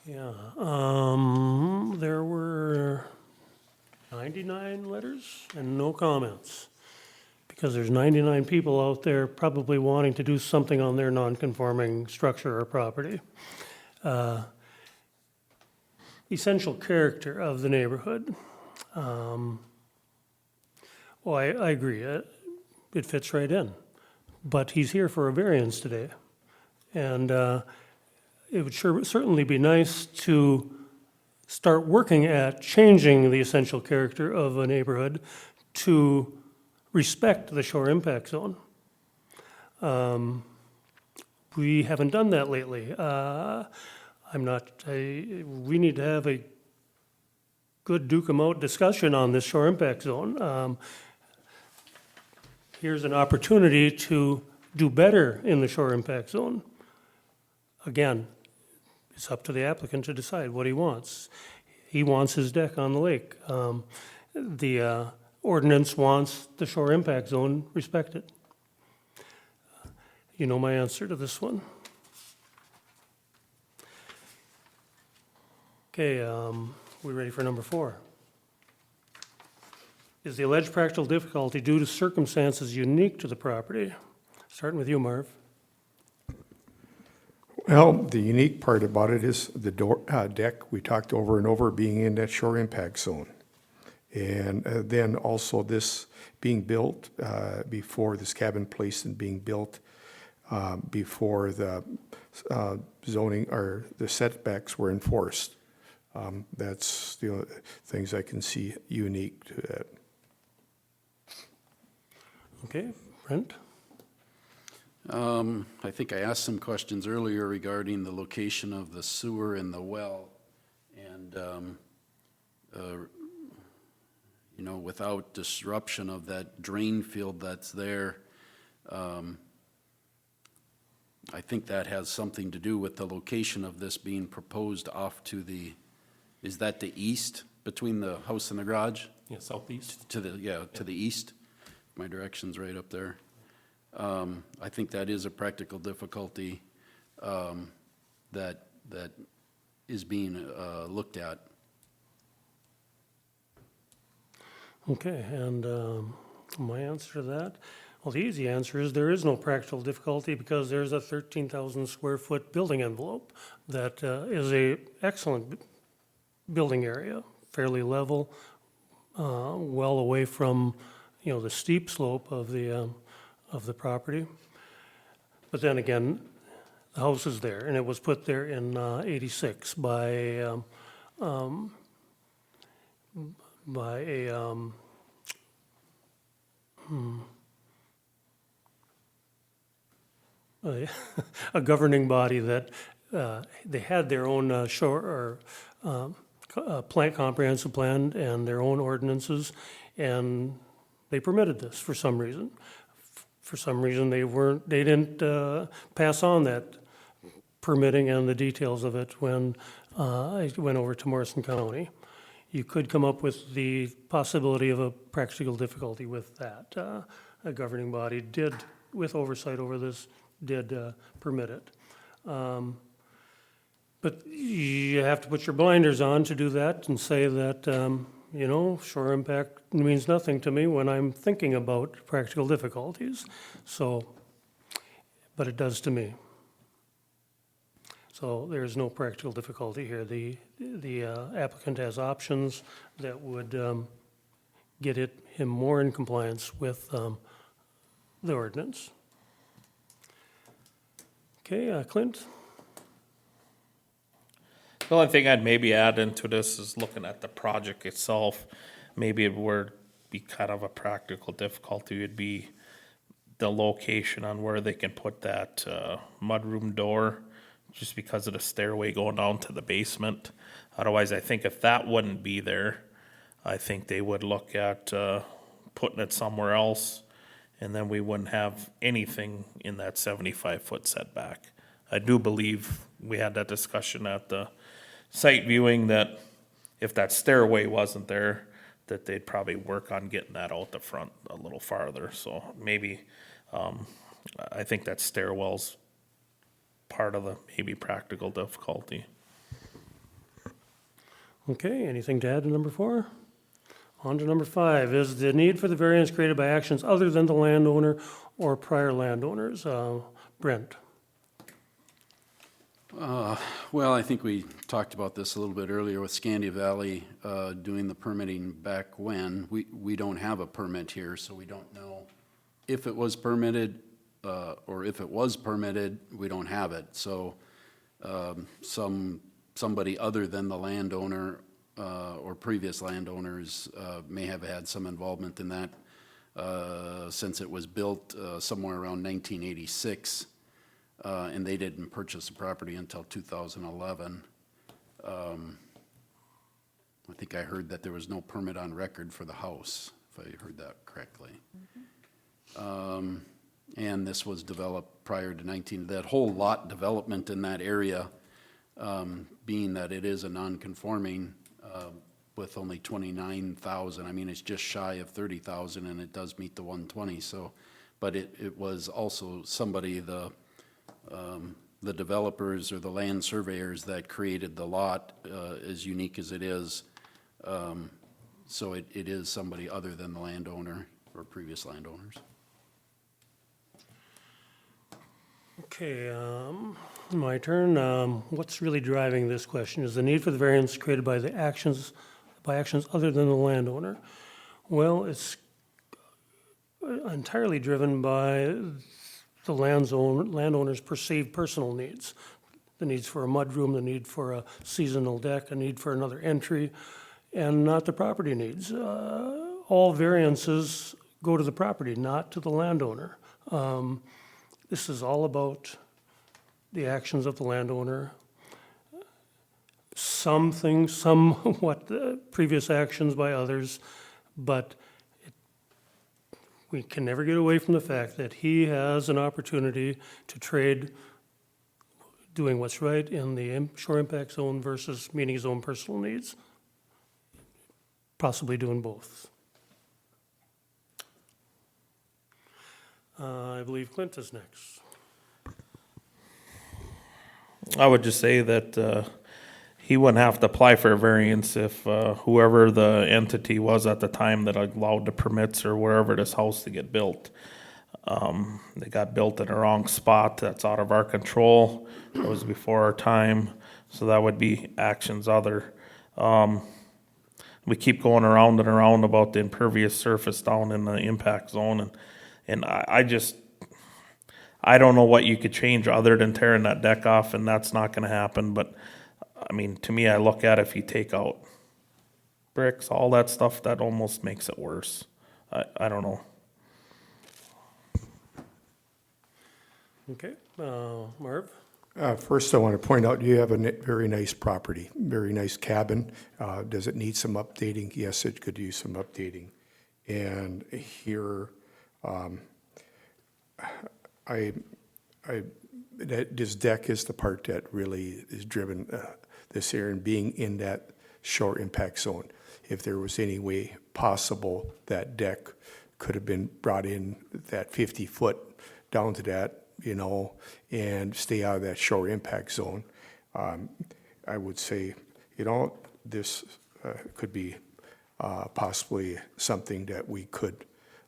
Yeah, there were 99 letters and no comments, because there's 99 people out there probably wanting to do something on their non-conforming structure or property. Essential character of the neighborhood. Well, I agree, it fits right in, but he's here for a variance today. And it would certainly be nice to start working at changing the essential character of a neighborhood to respect the shore impact zone. We haven't done that lately. We need to have a good Duke 'em out discussion on this shore impact zone. Here's an opportunity to do better in the shore impact zone. Again, it's up to the applicant to decide what he wants. He wants his deck on the lake. The ordinance wants the shore impact zone respected. You know my answer to this one. Okay, we ready for number 4? Is the alleged practical difficulty due to circumstances unique to the property? Starting with you, Marv. Well, the unique part about it is the deck we talked over and over being in that shore impact zone. And then also this being built before this cabin placed and being built before the zoning or the setbacks were enforced. That's the only things I can see unique to that. Okay, Brent? I think I asked some questions earlier regarding the location of the sewer and the well. And, you know, without disruption of that drain field that's there, I think that has something to do with the location of this being proposed off to the, is that the east between the house and the garage? Yeah, southeast. To the, yeah, to the east. My direction's right up there. I think that is a practical difficulty that is being looked at. Okay, and my answer to that? Well, the easy answer is there is no practical difficulty because there's a 13,000 square foot building envelope that is a excellent building area, fairly level, well away from, you know, the steep slope of the property. But then again, the house is there, and it was put there in 86 by a a governing body that they had their own shore or plant comprehensive plan and their own ordinances, and they permitted this for some reason. For some reason, they didn't pass on that permitting and the details of it when I went over to Morrison County. You could come up with the possibility of a practical difficulty with that. A governing body did, with oversight over this, did permit it. But you have to put your blinders on to do that and say that, you know, shore impact means nothing to me when I'm thinking about practical difficulties. So, but it does to me. So there's no practical difficulty here. The applicant has options that would get him more in compliance with the ordinance. Okay, Clint? The only thing I'd maybe add into this is looking at the project itself. Maybe it would be kind of a practical difficulty would be the location on where they can put that mudroom door, just because of the stairway going down to the basement. Otherwise, I think if that wouldn't be there, I think they would look at putting it somewhere else, and then we wouldn't have anything in that 75-foot setback. I do believe we had that discussion at the site viewing that if that stairway wasn't there, that they'd probably work on getting that out the front a little farther. So maybe, I think that stairwell's part of the maybe practical difficulty. Okay, anything to add to number 4? On to number 5, is the need for the variance created by actions other than the landowner or prior landowners? Brent? Well, I think we talked about this a little bit earlier with Scandia Valley doing the permitting back when. We don't have a permit here, so we don't know if it was permitted, or if it was permitted, we don't have it. So somebody other than the landowner or previous landowners may have had some involvement in that since it was built somewhere around 1986. And they didn't purchase the property until 2011. I think I heard that there was no permit on record for the house, if I heard that correctly. And this was developed prior to that whole lot development in that area, being that it is a non-conforming with only 29,000. I mean, it's just shy of 30,000 and it does meet the 120. So, but it was also somebody, the developers or the land surveyors that created the lot, as unique as it is. So it is somebody other than the landowner or previous landowners. Okay, my turn. What's really driving this question is the need for the variance created by actions other than the landowner. Well, it's entirely driven by the landowner's perceived personal needs. the needs for a mudroom, the need for a seasonal deck, a need for another entry, and not the property needs. All variances go to the property, not to the landowner. This is all about the actions of the landowner. Some things, somewhat previous actions by others, but we can never get away from the fact that he has an opportunity to trade doing what's right in the shore impact zone versus meeting his own personal needs, possibly doing both. I believe Clint is next. I would just say that he wouldn't have to apply for a variance if whoever the entity was at the time that allowed the permits or wherever this house to get built. They got built in the wrong spot. That's out of our control. It was before our time. So that would be actions other. We keep going around and around about the impervious surface down in the impact zone. And I don't know what you could change other than tearing that deck off, and that's not gonna happen, but, I mean, to me, I look at if you take out bricks, all that stuff, that almost makes it worse. I don't know. Okay, Marv? First, I want to point out, you have a very nice property, very nice cabin. Does it need some updating? Yes, it could use some updating. And here, this deck is the part that really is driven this area, and being in that shore impact zone. If there was any way possible, that deck could have been brought in that 50 foot down to that, and stay out of that shore impact zone. I would say, this could be possibly something that we could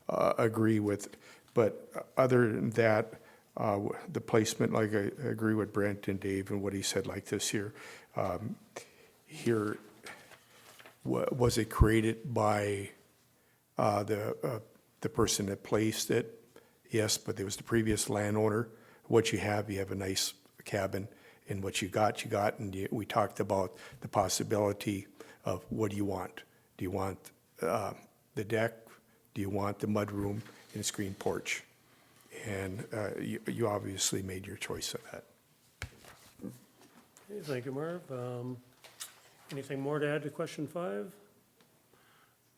agree with. But other than that, the placement, like I agree with Brent and Dave and what he said, like this here. Was it created by the person that placed it? Yes, but there was the previous landowner. What you have a nice cabin, and what you got, and we talked about the possibility of what do you want? Do you want the deck? Do you want the mudroom and screen porch? And you obviously made your choice of that. Okay, thank you, Marv. Anything more to add to question 5?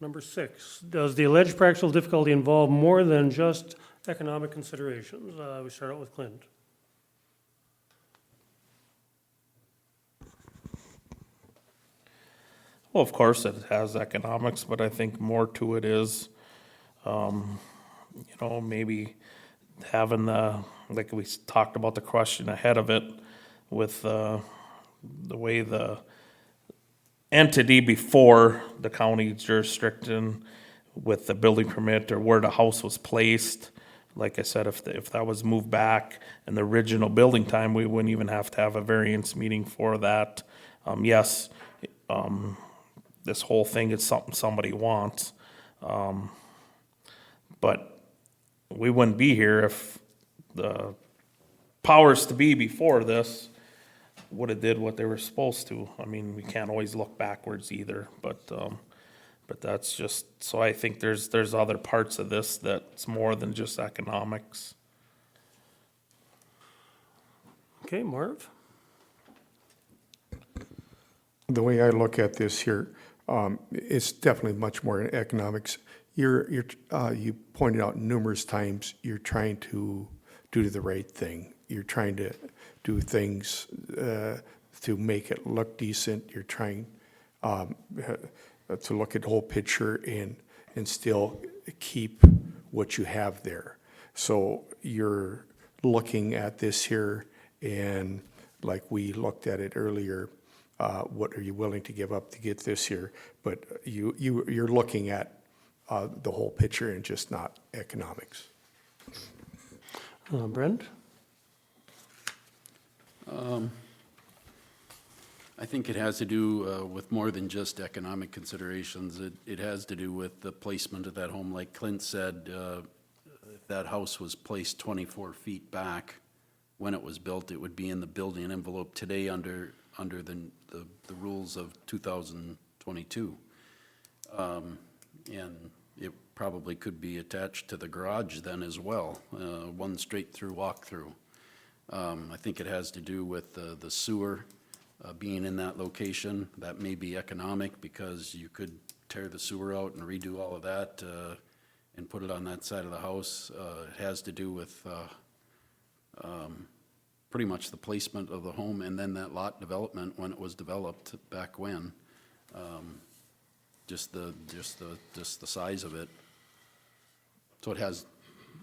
Number 6, does the alleged practical difficulty involve more than just economic considerations? We start out with Clint. Well, of course, it has economics, but I think more to it is, maybe having like we talked about the question ahead of it with the way the entity before the county jurisdiction with the building permit or where the house was placed. Like I said, if that was moved back in the original building time, we wouldn't even have to have a variance meeting for that. Yes, this whole thing is something somebody wants. But we wouldn't be here if the powers to be before this would have did what they were supposed to. I mean, we can't always look backwards either, but that's just, so I think there's other parts of this that's more than just economics. Okay, Marv? The way I look at this here, it's definitely much more in economics. You pointed out numerous times you're trying to do the right thing. You're trying to do things to make it look decent. You're trying to look at the whole picture and still keep what you have there. So you're looking at this here, and like we looked at it earlier, what are you willing to give up to get this here? But you're looking at the whole picture and just not economics. Brent? I think it has to do with more than just economic considerations. It has to do with the placement of that home. Like Clint said, if that house was placed 24 feet back, when it was built, it would be in the building envelope today under the rules of 2022. And it probably could be attached to the garage then as well, one straight-through walk-through. I think it has to do with the sewer being in that location. That may be economic because you could tear the sewer out and redo all of that and put it on that side of the house. It has to do with pretty much the placement of the home and then that lot development when it was developed back when. Just the size of it. So it has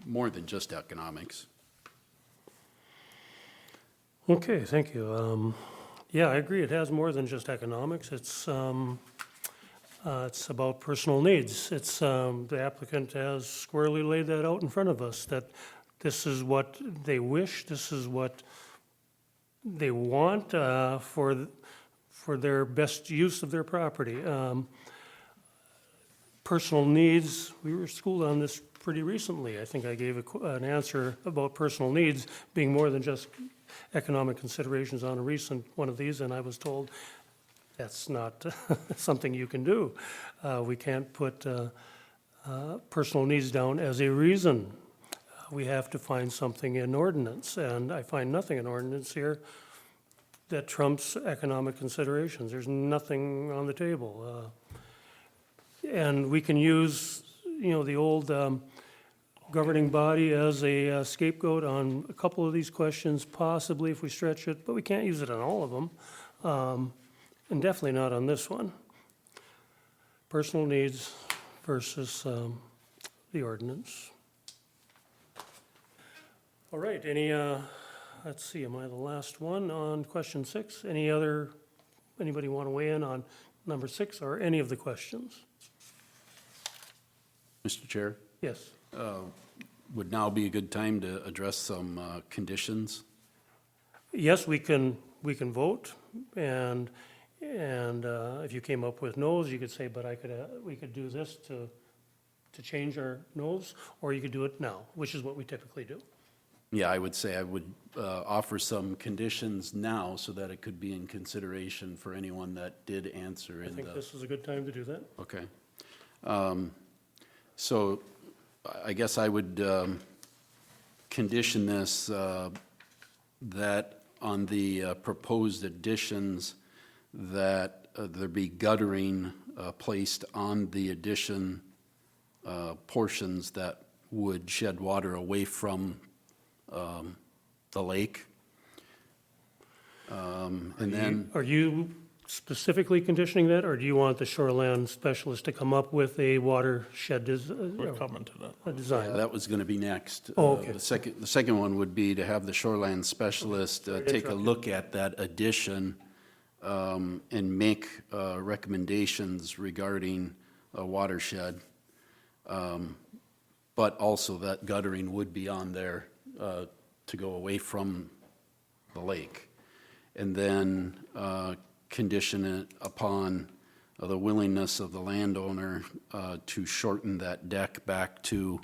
more than just economics. Okay, thank you. Yeah, I agree, it has more than just economics. It's about personal needs. It's, the applicant has squarely laid that out in front of us, that this is what they wish, this is what they want for their best use of their property. Personal needs, we were schooled on this pretty recently. I think I gave an answer about personal needs being more than just economic considerations on a recent one of these, and I was told that's not something you can do. We can't put personal needs down as a reason. We have to find something in ordinance, and I find nothing in ordinance here that trumps economic considerations. There's nothing on the table. And we can use, the old governing body as a scapegoat on a couple of these questions, possibly if we stretch it, but we can't use it on all of them, and definitely not on this one. Personal needs versus the ordinance. All right, let's see, am I the last one on question 6? Anybody want to weigh in on number 6 or any of the questions? Mr. Chair, Yes. would now be a good time to address some conditions? Yes, we can vote, and if you came up with no's, you could say, but we could do this to change our no's, or you could do it now, which is what we typically do. Yeah, I would say I would offer some conditions now so that it could be in consideration for anyone that did answer I in think the. this is a good time to do that. Okay. So I guess I would condition this that on the proposed additions, that there be guttering placed on the addition portions that would shed water away from the lake. And then, Are you specifically conditioning that, or do you want the shoreland specialist to come up with a watershed We're coming to that. design? that was going to be next. Oh, okay. The second one would be to have the shoreland specialist take a interrupt you. look at that addition and make recommendations regarding a watershed. But also that guttering would be on there to go away from the lake. And then condition it upon the willingness of the landowner to shorten that deck back to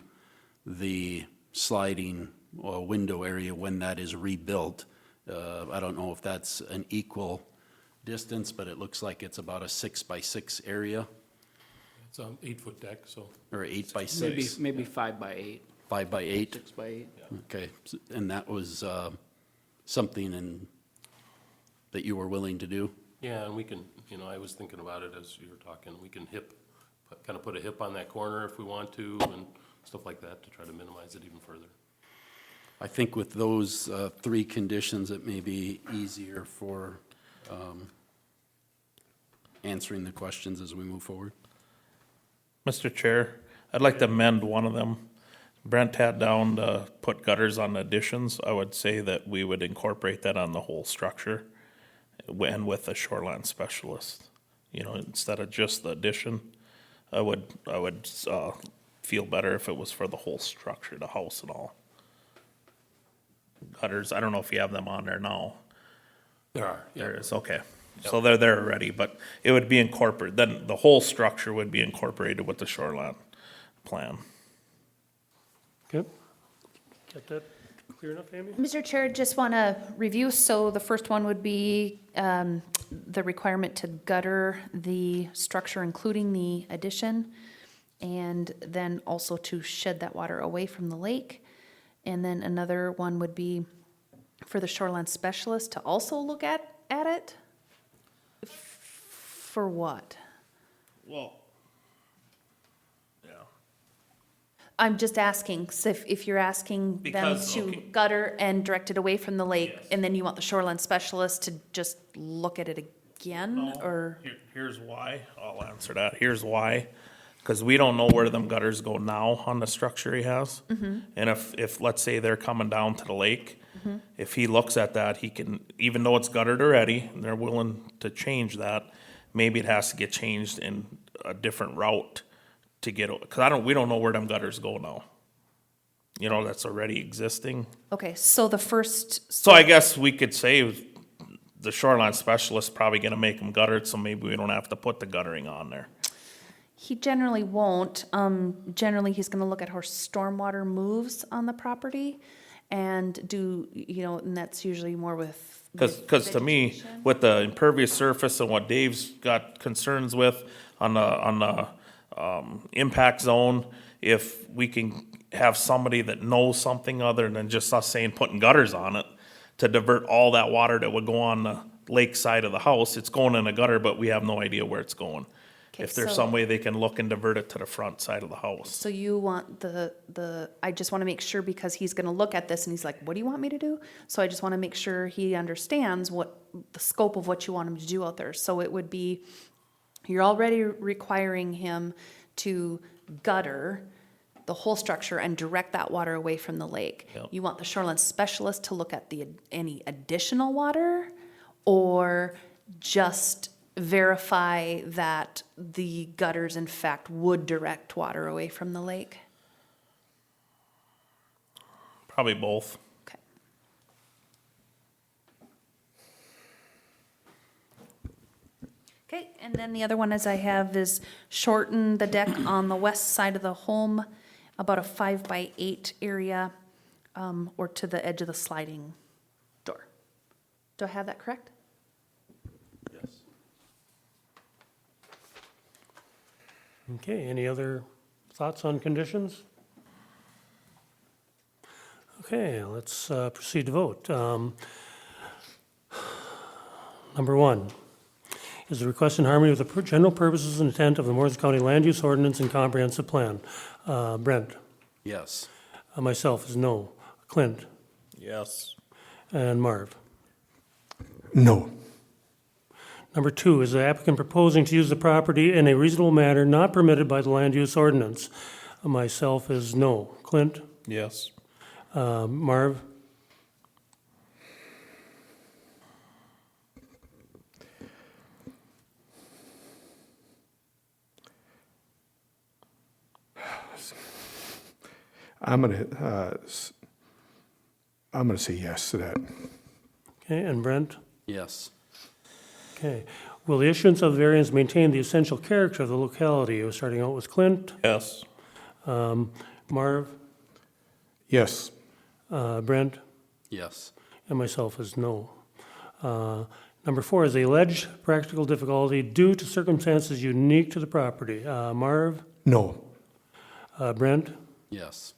the sliding window area when that is rebuilt. I don't know if that's an equal distance, but it looks like it's about a 6x6 area, It's an 8-foot deck, so. or 8x6, Maybe 5 by 8, 5x8. 6 by 8. Okay, and that was something that you were willing to do? Yeah, and we can, I was thinking about it as you were talking, we can kind of put a hip on that corner if we want to, and stuff like that to try to minimize it even further. I think with those 3 conditions, it may be easier for answering the questions as we move forward. Mr. Chair, I'd like to amend one of them. Brent had down to put gutters on additions. I would say that we would incorporate that on the whole structure and with a shoreline specialist. Instead of just the addition, I would feel better if it was for the whole structure, the house and all. Gutters, I don't know if you have them on there now. There are, yeah. There is, okay. So they're there already, but it would be incorporated, then the whole structure would be incorporated with the shoreline plan. Okay. Get that Clear enough, Amy? Mr. Chair, just want to review. So the first one would be the requirement to gutter the structure, including the addition, and then also to shed that water away from the lake. And then another one would be for the shoreline specialist to also look at it? For what? Well, yeah. I'm just asking, so if you're asking them Because, to okay. gutter and direct it away from the lake, Yes. and then you want the shoreline specialist to just look at it again, No, or? here's why, I'll answer that, here's why. Cause we don't know where them gutters go now on the structure he has. And if, let's say they're coming down to the lake, if he looks at that, he can, even though it's guttered already, and they're willing to change that, maybe it has to get changed in a different route to get, cause we don't know where them gutters go now. You know, that's already existing. Okay, so the first, So I guess we could say the shoreline specialist probably gonna make them guttered, so maybe we don't have to put the guttering on there. he generally won't. Generally, he's gonna look at how stormwater moves on the property and do, and that's usually more with. Cause to me, vegetation. with the impervious surface and what Dave's got concerns with on the impact zone, if we can have somebody that knows something other than just us saying putting gutters on it, to divert all that water that would go on the lake side of the house, it's going in a gutter, but we have no idea where it's going. Okay, If there's so- some way they can look and divert it to the front side of the house. So you want I just wanna make sure, because he's gonna look at this and he's like, what do you want me to do? So I just wanna make sure he understands what, the scope of what you want him to do out there. So it would be, you're already requiring him to gutter the whole structure and direct that water away from the lake. Yep. You want the shoreline specialist to look at any additional water, or just verify that the gutters in fact would direct water away from the lake? Probably both. Okay. Okay, and then the other one as I have is shorten the deck on the west side of the home, about a 5x8 area, or to the edge of the sliding door. Do I have that correct? Yes. Okay, any other thoughts on conditions? Okay, let's proceed to vote. Number one, is the request in harmony with the general purposes and intent of the Morrison County Land Use Ordinance and Comprehensive Plan? Brent? Yes. Myself is no. Clint? Yes. And Marv? No. Number two, is the applicant proposing to use the property in a reasonable manner not permitted by the land use ordinance? Myself is no. Clint? Yes. Marv? I'm gonna say yes to that. Okay, and Brent? Yes. Okay. Will the issuance of variance maintain the essential character of the locality? We're starting out with Clint. Yes. Marv? Yes. Brent? Yes. And myself is no. Number four, is the alleged practical difficulty due to circumstances unique to the property? Marv? No. Brent? Yes.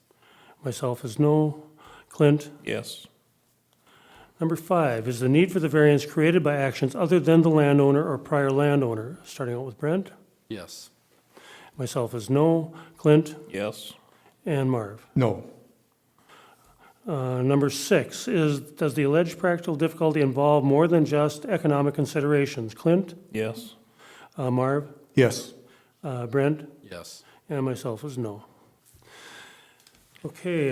Myself is no. Clint? Yes. Number five, is the need for the variance created by actions other than the landowner or prior landowner? Starting out with Brent. Yes. Myself is no. Clint Yes. and Marv. No. Number six, does the alleged practical difficulty involve more than just economic considerations? Clint, Yes. Marv, Yes. Brent, Yes. and myself is no. Okay,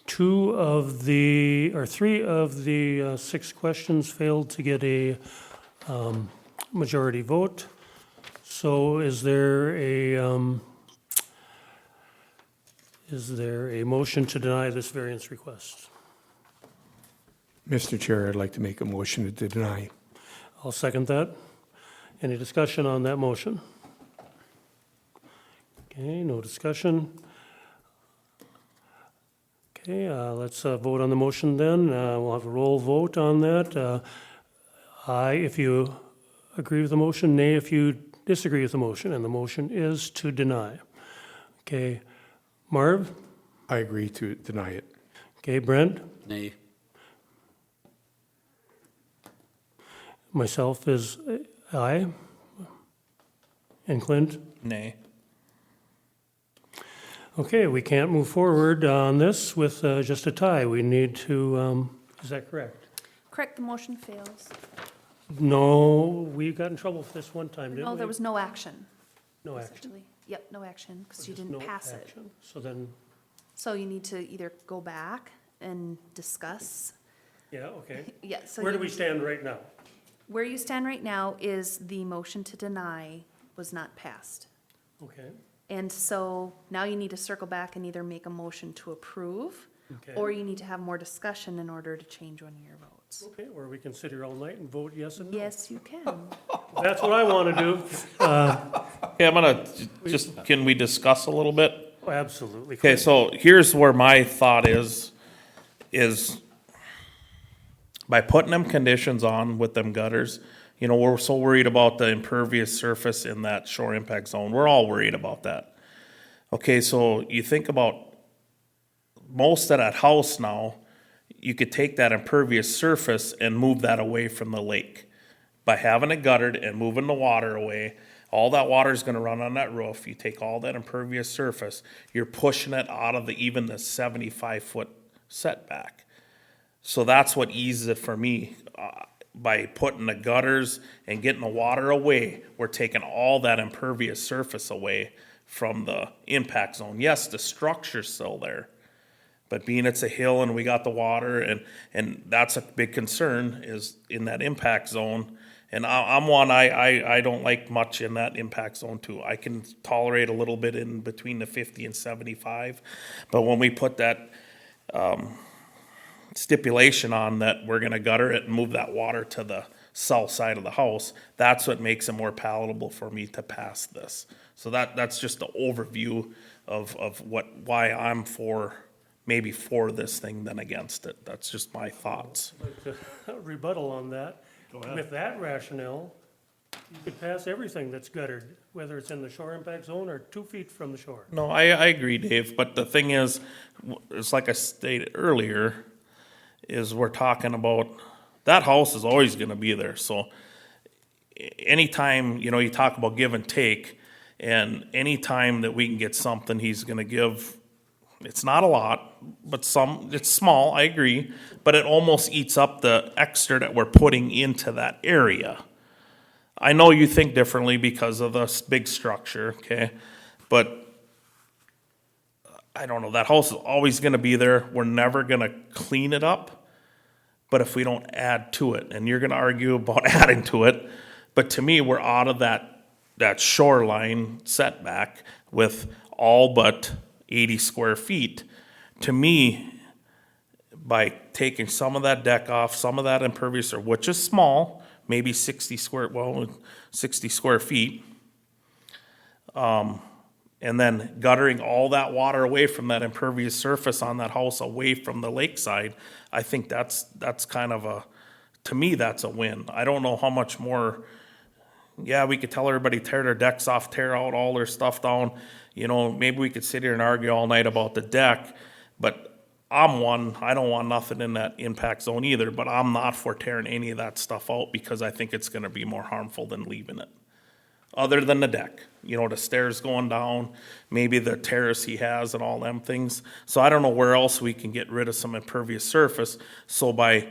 three of the six questions failed to get a majority vote. So is there a motion to deny this variance request? Mr. Chair, I'd like to make a motion to deny. I'll second that. Any discussion on that motion? Okay, no discussion. Okay, let's vote on the motion then. We'll have a roll vote on that. Aye if you agree with the motion, nay if you disagree with the motion, and the motion is to deny. Okay, Marv? I agree to deny it. Okay, Brent? Nay. Myself is aye. And Clint? Nay. Okay, we can't move forward on this with just a tie. We need to, is that correct? Correct, the motion fails. No, we got in trouble for this one time, didn't we? No, there was no action, No action. essentially. Yep, no action, because you Just didn't no pass it. action. So then, So you need to either go back and discuss. yeah, okay. Yeah, so Where do you- we stand right now? Where you stand right now is the motion to deny was not passed. Okay, And so now you need to circle back and either make a motion to approve, okay. or you need to have more discussion in order to change one of your votes. Okay, or we can sit here all night and vote yes and no. Yes, you can. That's what I want to do. Okay, I'm gonna, just, can we discuss a little bit? Oh, absolutely. Okay, so here's where my thought is by putting them conditions on with them gutters, you know, we're so worried about the impervious surface in that shore impact zone. We're all worried about that. Okay, so you think about most of that house now, you could take that impervious surface and move that away from the lake. By having it guttered and moving the water away, all that water is gonna run on that roof. You take all that impervious surface, you're pushing it out of even the 75-foot setback. So that's what eases it for me. By putting the gutters and getting the water away, we're taking all that impervious surface away from the impact zone. Yes, the structure's still there, but being it's a hill and we got the water, and that's a big concern is in that impact zone. And I'm one, I don't like much in that impact zone too. I can tolerate a little bit in between the 50 and 75, but when we put that stipulation on that we're gonna gutter it and move that water to the south side of the house, that's what makes it more palatable for me to pass this. So that's just the overview of why I'm maybe for this thing than against it. That's just my thoughts. I'd like to rebuttal on that. With that rationale, you could pass everything that's guttered, whether it's in the shore impact zone or 2 feet from the shore. No, I agree, Dave, but the thing is, it's like I stated earlier, is we're talking about, that house is always gonna be there, so anytime, you know, you talk about give and take, and anytime that we can get something, he's gonna give, it's not a lot, but it's small, I agree, but it almost eats up the extra that we're putting into that area. I know you think differently because of the big structure, okay, but I don't know, that house is always gonna be there, we're never gonna clean it up, but if we don't add to it, and you're gonna argue about adding to it, but to me, we're out of that shoreline setback with all but 80 square feet. To me, by taking some of that deck off, some of that impervious, which is small, maybe 60 square feet, and then guttering all that water away from that impervious surface on that house away from the lakeside, I think that's kind of to me, that's a win. I don't know how much more, yeah, we could tell everybody tear their decks off, tear out all their stuff down. You know, maybe we could sit here and argue all night about the deck, but I don't want nothing in that impact zone either, but I'm not for tearing any of that stuff out because I think it's gonna be more harmful than leaving it. Other than the deck, you know, the stairs going down, maybe the terrace he has and all them things. So I don't know where else we can get rid of some impervious surface. So by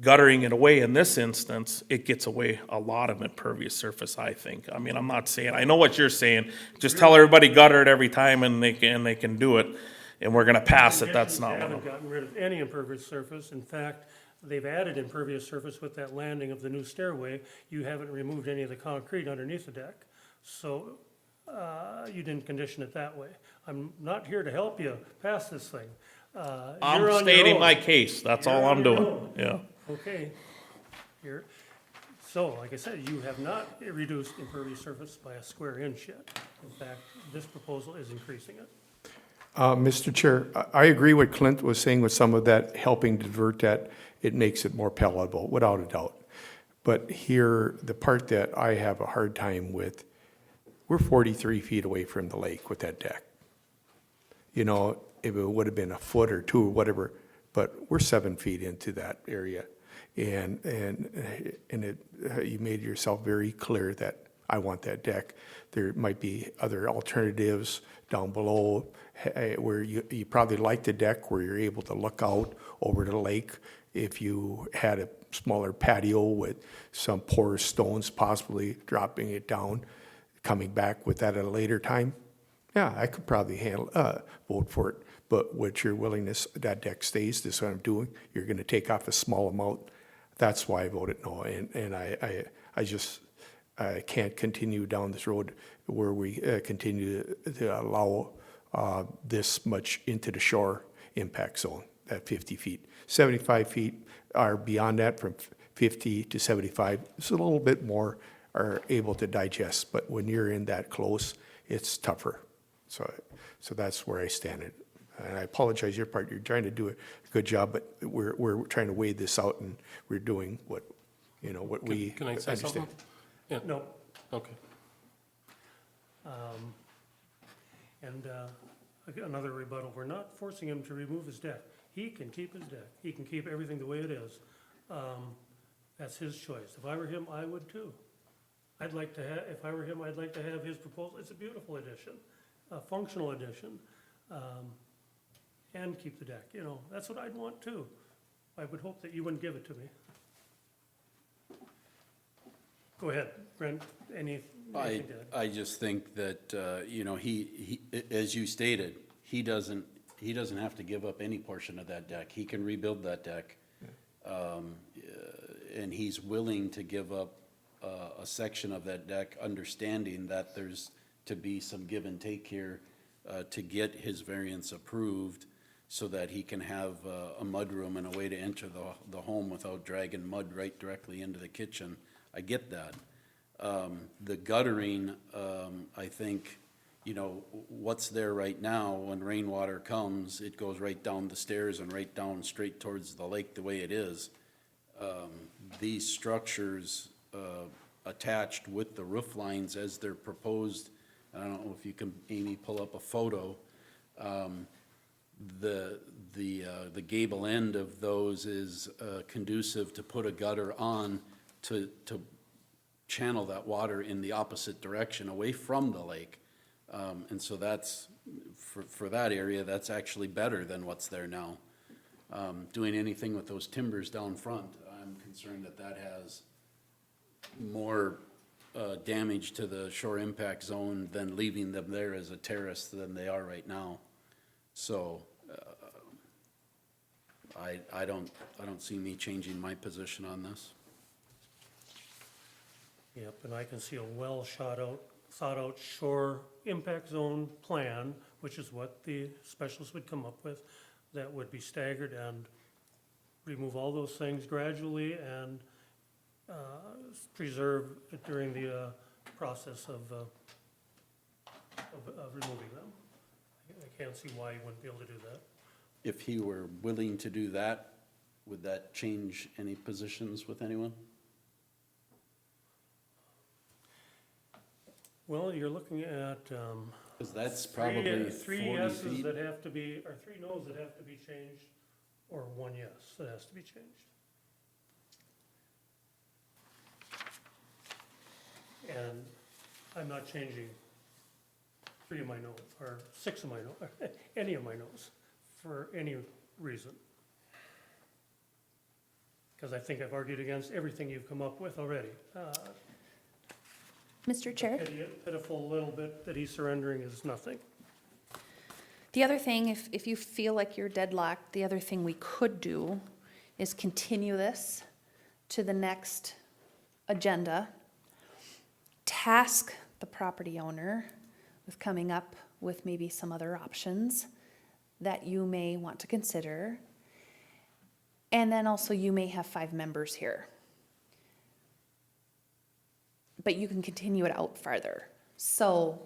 guttering it away in this instance, it gets away a lot of impervious surface, I think. I mean, I'm not saying, I know what you're saying. Just tell everybody gutter it every time and they can do it. And we're gonna pass it, that's not They what haven't gotten rid of any impervious surface. In fact, they've added impervious surface with that landing of the new stairway. You haven't removed any of the concrete underneath the deck. So, you didn't condition it that way. I'm not here to help you pass this thing. You're on I'm your stating own. my case, that's You're all on I'm your doing, own. yeah. Okay, here, so, like I said, you have not reduced impervious surface by a square inch yet. In fact, this proposal is increasing it. Mr. Chair, I agree what Clint was saying with some of that, helping divert that. It makes it more palatable, without a doubt. But here, the part that I have a hard time with, we're 43 feet away from the lake with that deck. You know, if it would have been a foot or two or whatever, but we're 7 feet into that area. And it, you made yourself very clear that I want that deck. There might be other alternatives down below where you probably like the deck where you're able to look out over the lake. If you had a smaller patio with some porous stones, possibly dropping it down, coming back with that at a later time, yeah, I could probably vote for it. But with your willingness, that deck stays, this is what I'm doing, you're gonna take off a small amount. That's why I voted no, and I just, I can't continue down this road where we continue to allow this much into the shore impact zone, at 50 feet. 75 feet are beyond that, from 50 to 75, it's a little bit more are able to digest, but when you're in that close, it's tougher. So that's where I stand. And I apologize your part, you're trying to do a good job, but we're trying to weigh this out, and we're doing what, you know, what we Can I say understand. something? Yeah, No. okay. And another rebuttal, we're not forcing him to remove his deck. He can keep his deck. He can keep everything the way it is. That's his choice. If I were him, I would too. I'd like to have, if I were him, I'd like to have his proposal. It's a beautiful addition, a functional addition, and keep the deck. You know, that's what I'd want too. I would hope that you wouldn't give it to me. Go ahead, Brent, anything to add? I just think that, you know, he, as you stated, he doesn't have to give up any portion of that deck. He can rebuild that deck. And he's willing to give up a section of that deck, understanding that there's to be some give and take here to get his variance approved so that he can have a mudroom and a way to enter the home without dragging mud right directly into the kitchen. I get that. The guttering, I think, you know, what's there right now, when rainwater comes, it goes right down the stairs and right down straight towards the lake the way it is. These structures attached with the roof lines as they're proposed, I don't know if you can, Amy, pull up a photo. The gable end of those is conducive to put a gutter on to channel that water in the opposite direction away from the lake. And so that's, for that area, that's actually better than what's there now. Doing anything with those timbers down front, I'm concerned that that has more damage to the shore impact zone than leaving them there as a terrace than they are right now. So I don't see me changing my position on this. Yep, and I can see a well thought out shore impact zone plan, which is what the specialists would come up with, that would be staggered and remove all those things gradually and preserve it during the process of removing them. I can't see why you wouldn't be able to do that. If he were willing to do that, would that change any positions with anyone? Well, you're looking at Because that's probably three 40 yeses feet. that have to be, or three no's that have to be changed, or one yes that has to be changed. And I'm not changing 3 of my no's, or 6 of my no's, any of my no's, for any reason. Because I think I've argued against everything you've come up with already. Mr. Chair? Pitiful little bit that he's surrendering is nothing. The other thing, if you feel like you're deadlocked, the other thing we could do is continue this to the next agenda. Task the property owner with coming up with maybe some other options that you may want to consider. And then also you may have 5 members here. But you can continue it out farther. So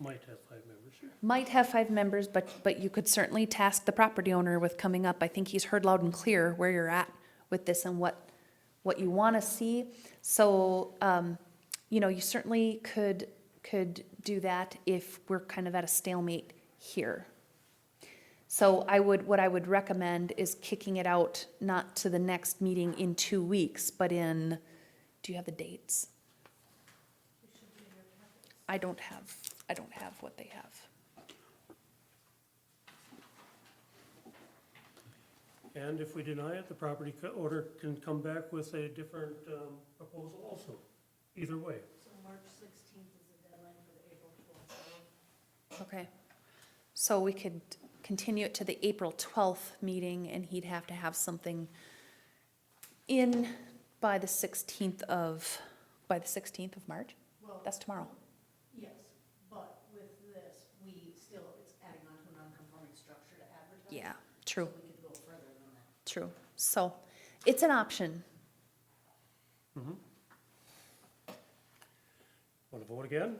Might have 5 members here. Might have 5 members, but you could certainly task the property owner with coming up. I think he's heard loud and clear where you're at with this and what you want to see. So, you know, you certainly could do that if we're kind of at a stalemate here. So what I would recommend is kicking it out, not to the next meeting in 2 weeks, but do you have the dates? I don't have what they have. And if we deny it, the property owner can come back with a different proposal also, either way. So March 16th is the deadline for the April 12th. Okay. So we could continue it to the April 12th meeting, and he'd have to have something in by the 16th of March? Well, That's tomorrow. yes, but with this, it's adding on to a non-conforming structure to advertise. Yeah, true, So we could go further than that. true. So it's an option. Want to vote again?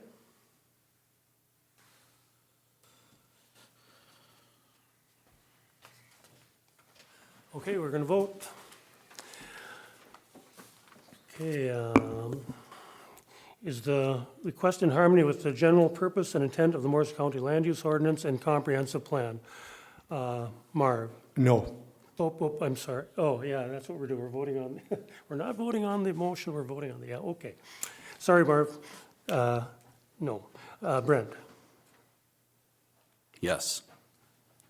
Okay, we're going to vote. Okay, is the request in harmony with the general purpose and intent of the Morrison County Land Use Ordinance and Comprehensive Plan? Marv? No. I'm sorry. Oh, yeah, that's what we're doing. We're voting on, we're not voting on the motion, we're voting on the, yeah, okay. Sorry, Marv. No. Brent? Yes.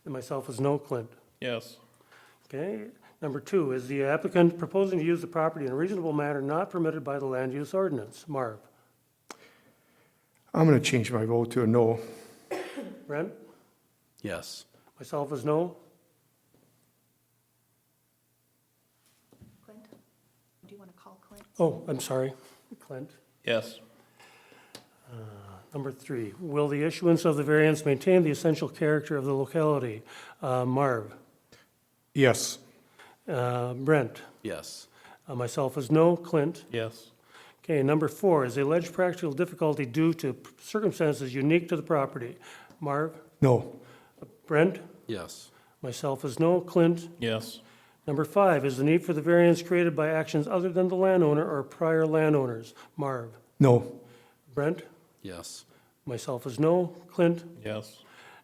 And myself is no. Clint? Yes. Okay. Number 2, is the applicant proposing to use the property in a reasonable manner not permitted by the land use ordinance? Marv? I'm going to change my vote to a no. Brent? Yes. Myself is no. Clint? Do you want to call Clint? Oh, I'm sorry. Clint? Yes. Number 3, will the issuance of the variance maintain the essential character of the locality? Marv? Yes. Brent? Yes. Myself is no. Clint? Yes. Okay, number 4, is the alleged practical difficulty due to circumstances unique to the property? Marv? No. Brent? Yes. Myself is no. Clint? Yes. Number 5, is the need for the variance created by actions other than the landowner or prior landowners? Marv? No. Brent? Yes. Myself is no. Clint? Yes.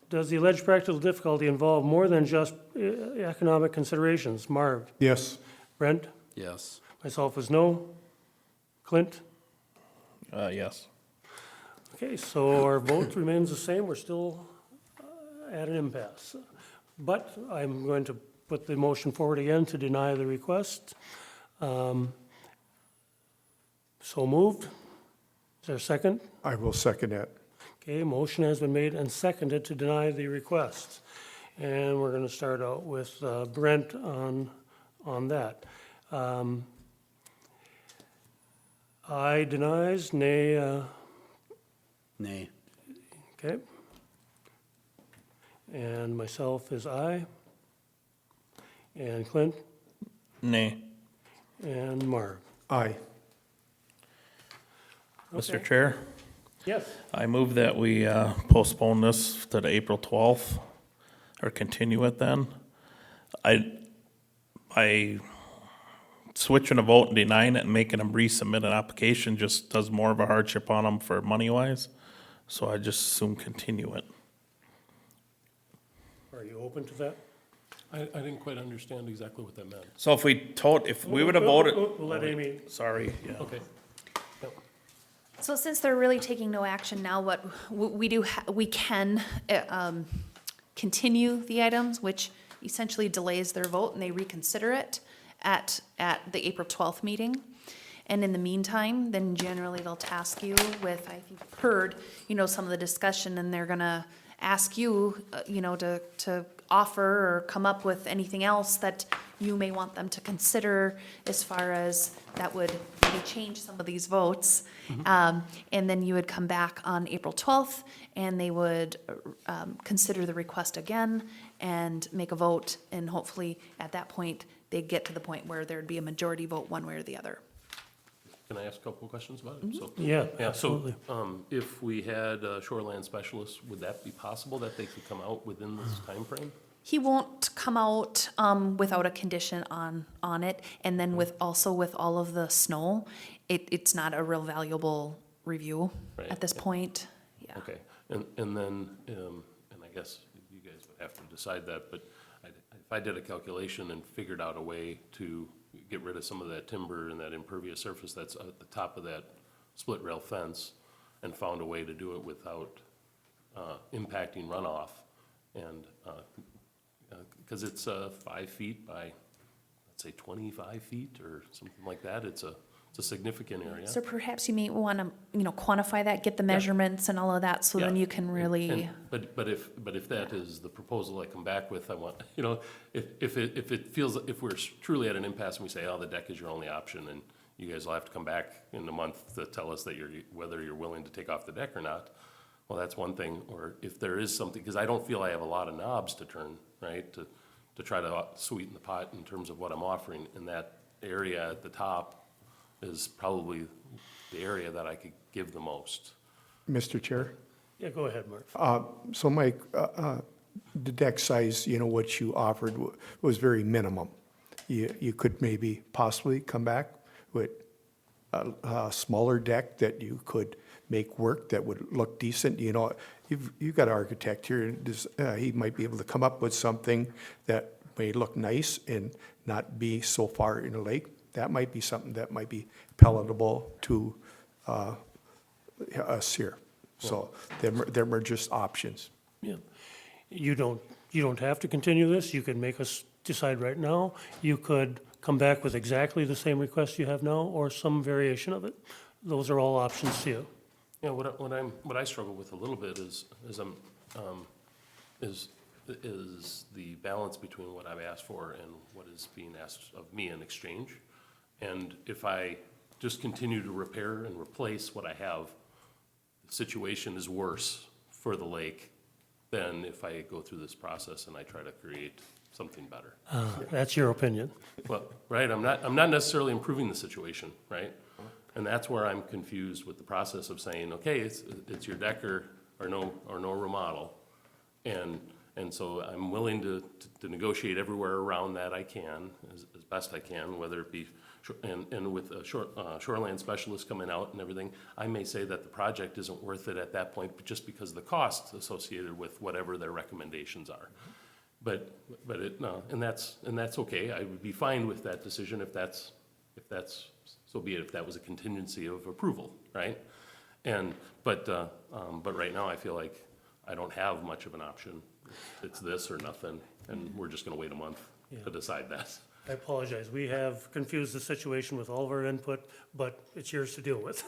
Does the alleged practical difficulty involve more than just economic considerations? Marv? Yes. Brent? Yes. Myself is no. Clint? Yes. Okay, so our vote remains the same. We're still at an impasse. But I'm going to put the motion forward again to deny the request. So moved. Is there a second? I will second that. Okay, motion has been made and seconded to deny the request. And we're going to start out with Brent on that. Aye denies, nay, Nay. okay. And myself is aye. And Clint Nay. and Marv. Aye. Mr. Okay. Chair, Yes. I move that we postpone this to the April 12th, or continue it then. I switching a vote and denying it and making them resubmit an application just does more of a hardship on them for money-wise, so I just assume continue it. Are you open to that? I didn't quite understand exactly what that meant. So if we would have voted. We'll let Amy. Sorry, yeah. Okay. So since they're really taking no action now, what we do, we can continue the items, which essentially delays their vote, and they reconsider it at the April 12th meeting. And in the meantime, then generally they'll task you with, I think you've heard, some of the discussion, and they're gonna ask you, to offer or come up with anything else that you may want them to consider as far as that would maybe change some of these votes. And then you would come back on April 12th, and they would consider the request again and make a vote, and hopefully at that point, they'd get to the point where there'd be a majority vote one way or the other. can I ask a couple of questions about it? So, Yeah, yeah, so, absolutely. if we had a shoreline specialist, would that be possible that they could come out within this timeframe? He won't come out without a condition on it, and then with all of the snow, it's not a real valuable review Right. at this point. Yeah. Okay, and then, and I guess you guys would have to decide that, but if I did a calculation and figured out a way to get rid of some of that timber and that impervious surface that's at the top of that split rail fence, and found a way to do it without impacting runoff, and, because it's 5 feet by, let's say 25 feet or something like that, it's a significant area. So perhaps you may want to, quantify that, get the measurements and all of that, so then Yeah. you can really. But if that is the proposal I come back with, I want, if it feels, if we're truly at an impasse and we say, oh, the deck is your only option, and you guys will have to come back in a month to tell us that whether you're willing to take off the deck or not, well, that's one thing. Or if there is something, because I don't feel I have a lot of knobs to turn, right, to try to sweeten the pot in terms of what I'm offering, and that area at the top is probably the area that I could give the most. Mr. Chair? Yeah, go ahead, Mark. So Mike, the deck size, what you offered was very minimum. You could maybe possibly come back with a smaller deck that you could make work that would look decent. You've got an architect here, and he might be able to come up with something that may look nice and not be so far in the lake. That might be something that might be palatable to us here. So them are just options. Yeah. You don't have to continue this. You could make us decide right now. You could come back with exactly the same request you have now or some variation of it. Those are all options to you. Yeah, what I struggle with a little bit is the balance between what I've asked for and what is being asked of me in exchange. And if I just continue to repair and replace what I have, the situation is worse for the lake than if I go through this process and I try to create something better. That's your opinion. Well, right, I'm not necessarily improving the situation, right? And that's where I'm confused with the process of saying, okay, it's your deck or no remodel. And so I'm willing to negotiate everywhere around that I can, as best I can, whether it be, and with a shoreline specialist coming out and everything, I may say that the project isn't worth it at that point, but just because of the costs associated with whatever their recommendations are. But and that's okay. I would be fine with that decision if that's so be it, if that was a contingency of approval, right? But right now I feel like I don't have much of an option. It's this or nothing, and we're just gonna wait a month to decide that. I apologize. We have confused the situation with all of our input, but it's yours to deal with.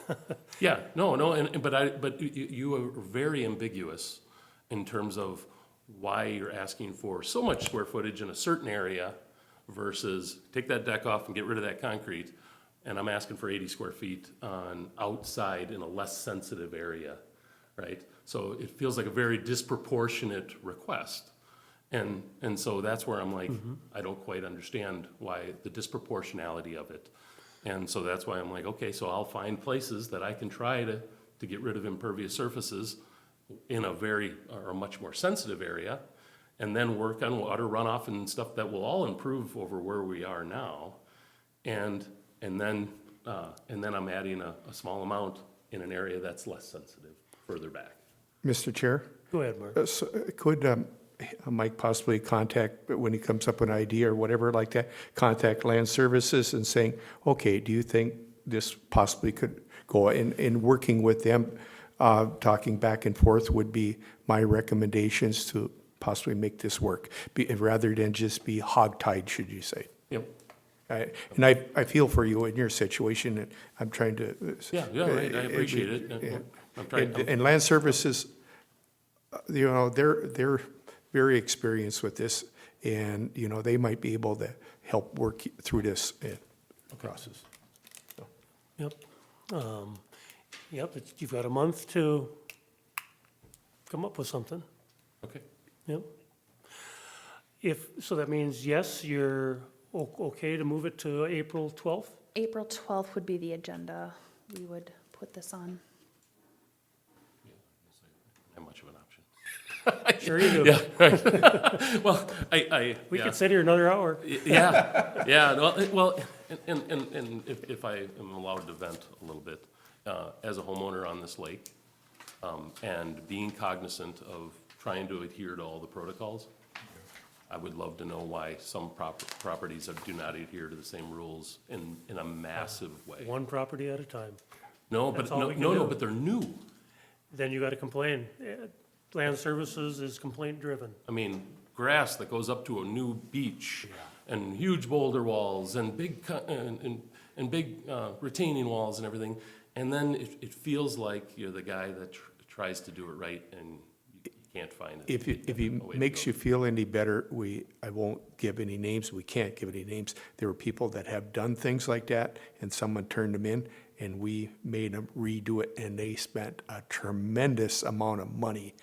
Yeah, no, but you are very ambiguous in terms of why you're asking for so much square footage in a certain area versus take that deck off and get rid of that concrete, and I'm asking for 80 square feet on outside in a less sensitive area, right? So it feels like a very disproportionate request. And so that's where I'm like, I don't quite understand why the disproportionality of it. And so that's why I'm like, okay, so I'll find places that I can try to get rid of impervious surfaces in a much more sensitive area, and then work on water runoff and stuff that will all improve over where we are now. And then I'm adding a small amount in an area that's less sensitive further back. Mr. Chair? Go ahead, Mark. So could Mike possibly contact, when he comes up with an idea or whatever like that, contact Land Services and saying, okay, do you think this possibly could go, in working with them, talking back and forth would be my recommendations to possibly make this work, rather than just be hogtied, should you say. Yep. And I feel for you in your situation, and I'm trying to. Yeah, right, I appreciate it. And Land Services, they're very experienced with this, and, they might be able to help work through this process. So. Yep. You've got a month to come up with something. Okay. Yep. So that means, yes, you're okay to move it to April 12th? April 12th would be the agenda we would put this on. Not much of an option. Sure you do. Yeah, right. Well, We yeah. could sit here another hour. Yeah, yeah, well, and if I am allowed to vent a little bit, as a homeowner on this lake, and being cognizant of trying to adhere to all the protocols, I would love to know why some properties do not adhere to the same rules in a massive way. One property at a time. No, but, That's all no, we can no, do. but they're new. Then you gotta complain. Land Services is complaint driven. I mean, grass that goes up to a new beach, and huge boulder walls, and big, and big retaining walls and everything, and then it feels like you're the guy that tries to do it right, and you can't find it. If it a way to makes go. you feel any better, I won't give any names, we can't give any names. There were people that have done things like that, and someone turned them in, and we made them redo it, and they spent a tremendous amount of money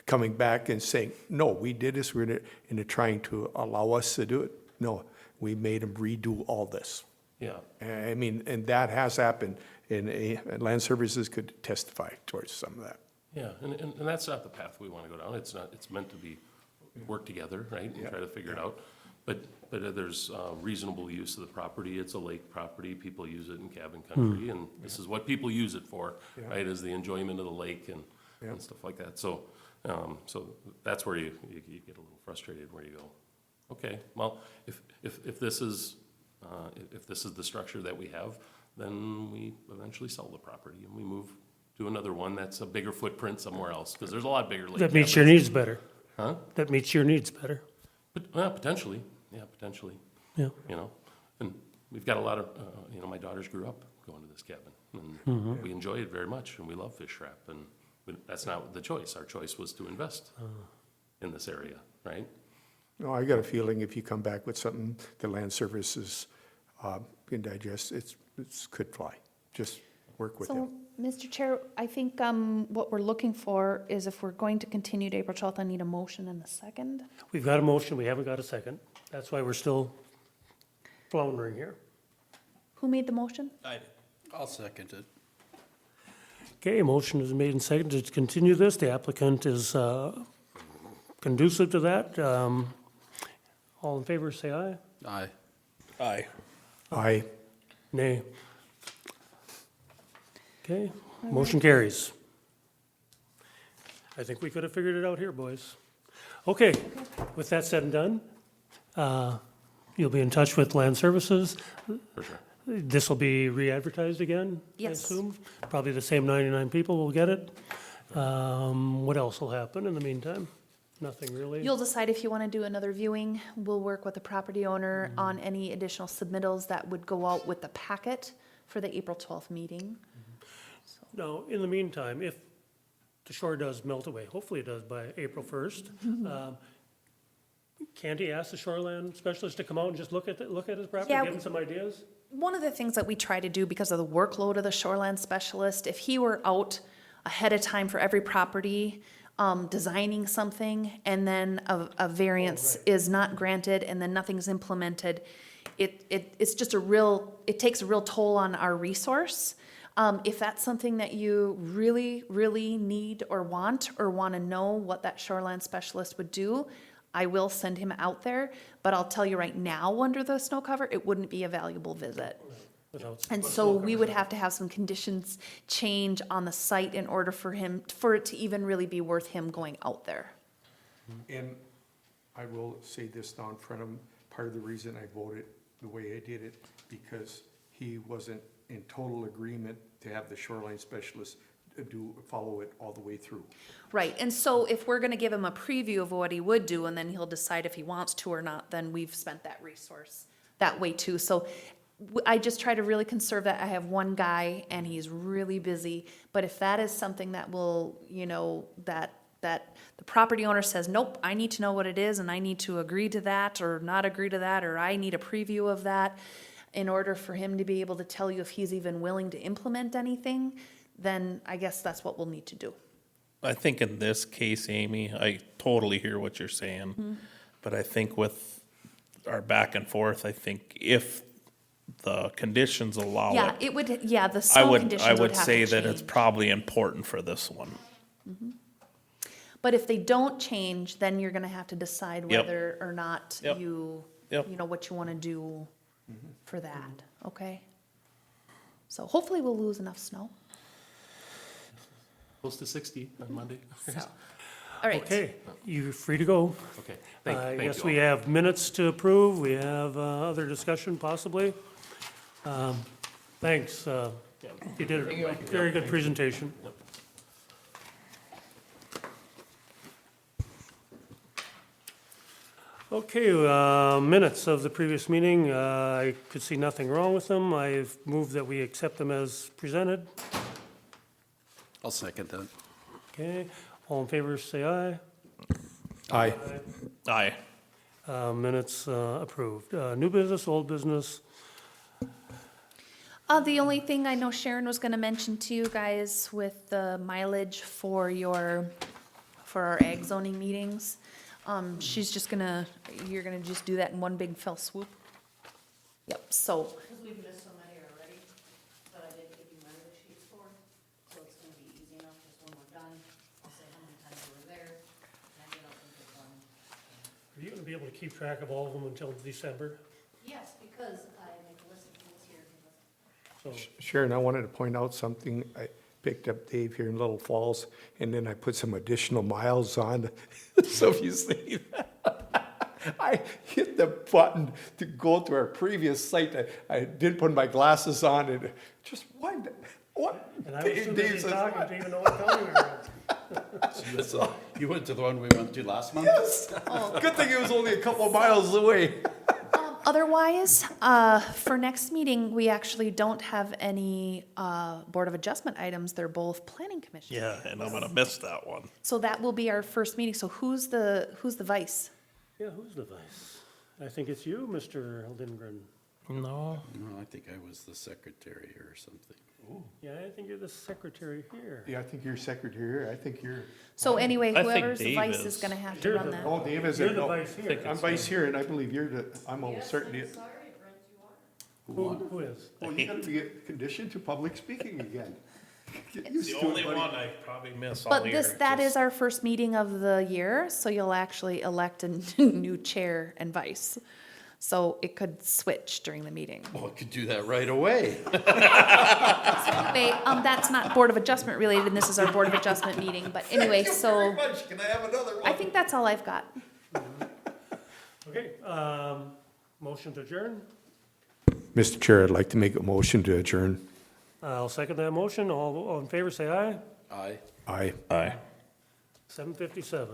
coming back and saying, no, we did this, and they're trying to allow us to do it. No, we made them redo all this. Yeah, I mean, and that has happened, and Land Services could testify towards some of that. yeah, and that's not the path we want to go down. It's not, it's meant to be, work together, right, and try to figure it out. But there's reasonable use of the property. It's a lake property. People use it in cabin country, and this is what people use it for, right, is the enjoyment of the lake and stuff like that. So, so that's where you get a little frustrated, where you go, okay, well, if this is the structure that we have, then we eventually sell the property and we move to another one that's a bigger footprint somewhere else, because there's a lot bigger lake That meets your cabins. needs better. Huh? That meets your needs better. But, potentially, yeah, potentially, Yeah. you know, and we've got a lot of, you know, my daughters grew up going to this cabin, and we enjoy it very much, and we love fish trap, and that's not the choice. Our choice was to invest in this area, right? No, I got a feeling if you come back with something the Land Services can digest, it's could fly. Just work with So, them. Mr. Chair, I think what we're looking for is if we're going to continue to April 12th, I need a motion and a second. We've got a motion, we haven't got a second. That's why we're still floundering here. Who made the motion? I'll second it. Okay, a motion is made and seconded to continue this. The applicant is conducive to that. All in favor, say aye. Aye. Aye. Nay. Okay, motion carries. I think we could have figured it out here, boys. Okay, with that said and done, you'll be in touch with Land Services. For sure. This will be re-advertised again, I Yes. assume? Probably the same 99 people will get it. What else will happen in the meantime? Nothing really? You'll decide if you want to do another viewing. We'll work with the property owner on any additional submittals that would go out with the packet for the April 12th meeting. Now, in the meantime, if the shore does melt away, hopefully it does by April 1st, can't he ask the shoreland specialist to come out and just look at his property, Yeah, give him some ideas? One of the things that we try to do because of the workload of the shoreland specialist, if he were out ahead of time for every property, designing something, and then a variance is not granted, and then nothing's implemented, it's just it takes a real toll on our resource. If that's something that you really, really need or want to know what that shoreland specialist would do, I will send him out there, but I'll tell you right now, under the snow cover, it wouldn't be a valuable visit. Without- And so we would have to have some conditions change on the site in order for it to even really be worth him going out there. And I will say this now in front of him, part of the reason I voted the way I did it, because he wasn't in total agreement to have the shoreline specialist follow it all the way through. Right, and so if we're gonna give him a preview of what he would do, and then he'll decide if he wants to or not, then we've spent that resource that way too. So I just try to really conserve that. I have one guy and he's really busy, but if that is something that will, that the property owner says, nope, I need to know what it is and I need to agree to that or not agree to that, or I need a preview of that in order for him to be able to tell you if he's even willing to implement anything, then I guess that's what we'll need to do. I think in this case, Amy, I totally hear what you're saying. But I think with our back and forth, I think if the conditions allow Yeah, it. it would, yeah, the I snow would, conditions I would would have to say that it's change. probably important for this one. But if they don't change, then you're gonna have to decide Yep. whether or not Yep. you, Yep. you know, what you wanna do for that, okay? So hopefully we'll lose enough snow, Close to 60 on Monday. so. All right. Okay, you're free to go. Okay, I thank guess you we all. have minutes to approve, we have other discussion possibly. Thanks, you did a very good presentation. Okay, minutes of the previous meeting, I could see nothing wrong with them. I've moved that we accept them as presented. I'll second that. Okay, all in favor, say aye. Aye. Aye. Minutes approved. New business, old business, The only thing I know Sharon was gonna mention to you guys with the mileage for our ag zoning meetings, she's just gonna, you're gonna just do that in one big fell swoop. Yep, so, Because we've missed so many already, that I didn't give you mileage sheets for, so it's gonna be easy enough, just when we're done, I'll say how many times we were there, and I get up and pick one. are you gonna be able to keep track of all of them until December? Yes, because I make a list of things here. So, Sharon, I wanted to point out something. I picked up Dave here in Little Falls, and then I put some additional miles on. So if you see that, I hit the button to go to our previous site. I didn't put my glasses on, and just what? and I was too Dave busy says, talking to even know what county we were in. You went to the one we went to last month? Yes. Good thing it was only a couple of miles away. otherwise, for next meeting, we actually don't have any, Board of Adjustment items, they're both planning commission. Yeah, and I'm gonna miss that one. So that will be our first meeting, so who's the vice? Yeah, who's the vice? I think it's you, Mr. Lindgren. No. No, I think I was the secretary or something. Yeah, I think you're the secretary here. Yeah, I think you're secretary. I think you're. So anyway, I think whoever the Dave vice is. is gonna have to You're run the- that. Oh, Dave is. You're the no, vice here. I'm vice here, and I believe you're the. I'm almost certain. Sorry, Brent, you are. Who is? Oh, you're gonna be conditioned to public speaking again. Get It's used the to it, only buddy. one I probably miss all But year. that is just- our first meeting of the year, so you'll actually elect a new chair and vice. So it could switch during the meeting. Oh, I could do that right away. Anyway, that's not Board of Adjustment related, and this is our Board of Adjustment meeting, but anyway, so much. Can I have another one? I think that's all I've got. Okay, motion to adjourn? Mr. Chair, I'd like to make a motion to adjourn. I'll second that motion. All in favor, say aye. Aye. Aye. Aye. 7:57.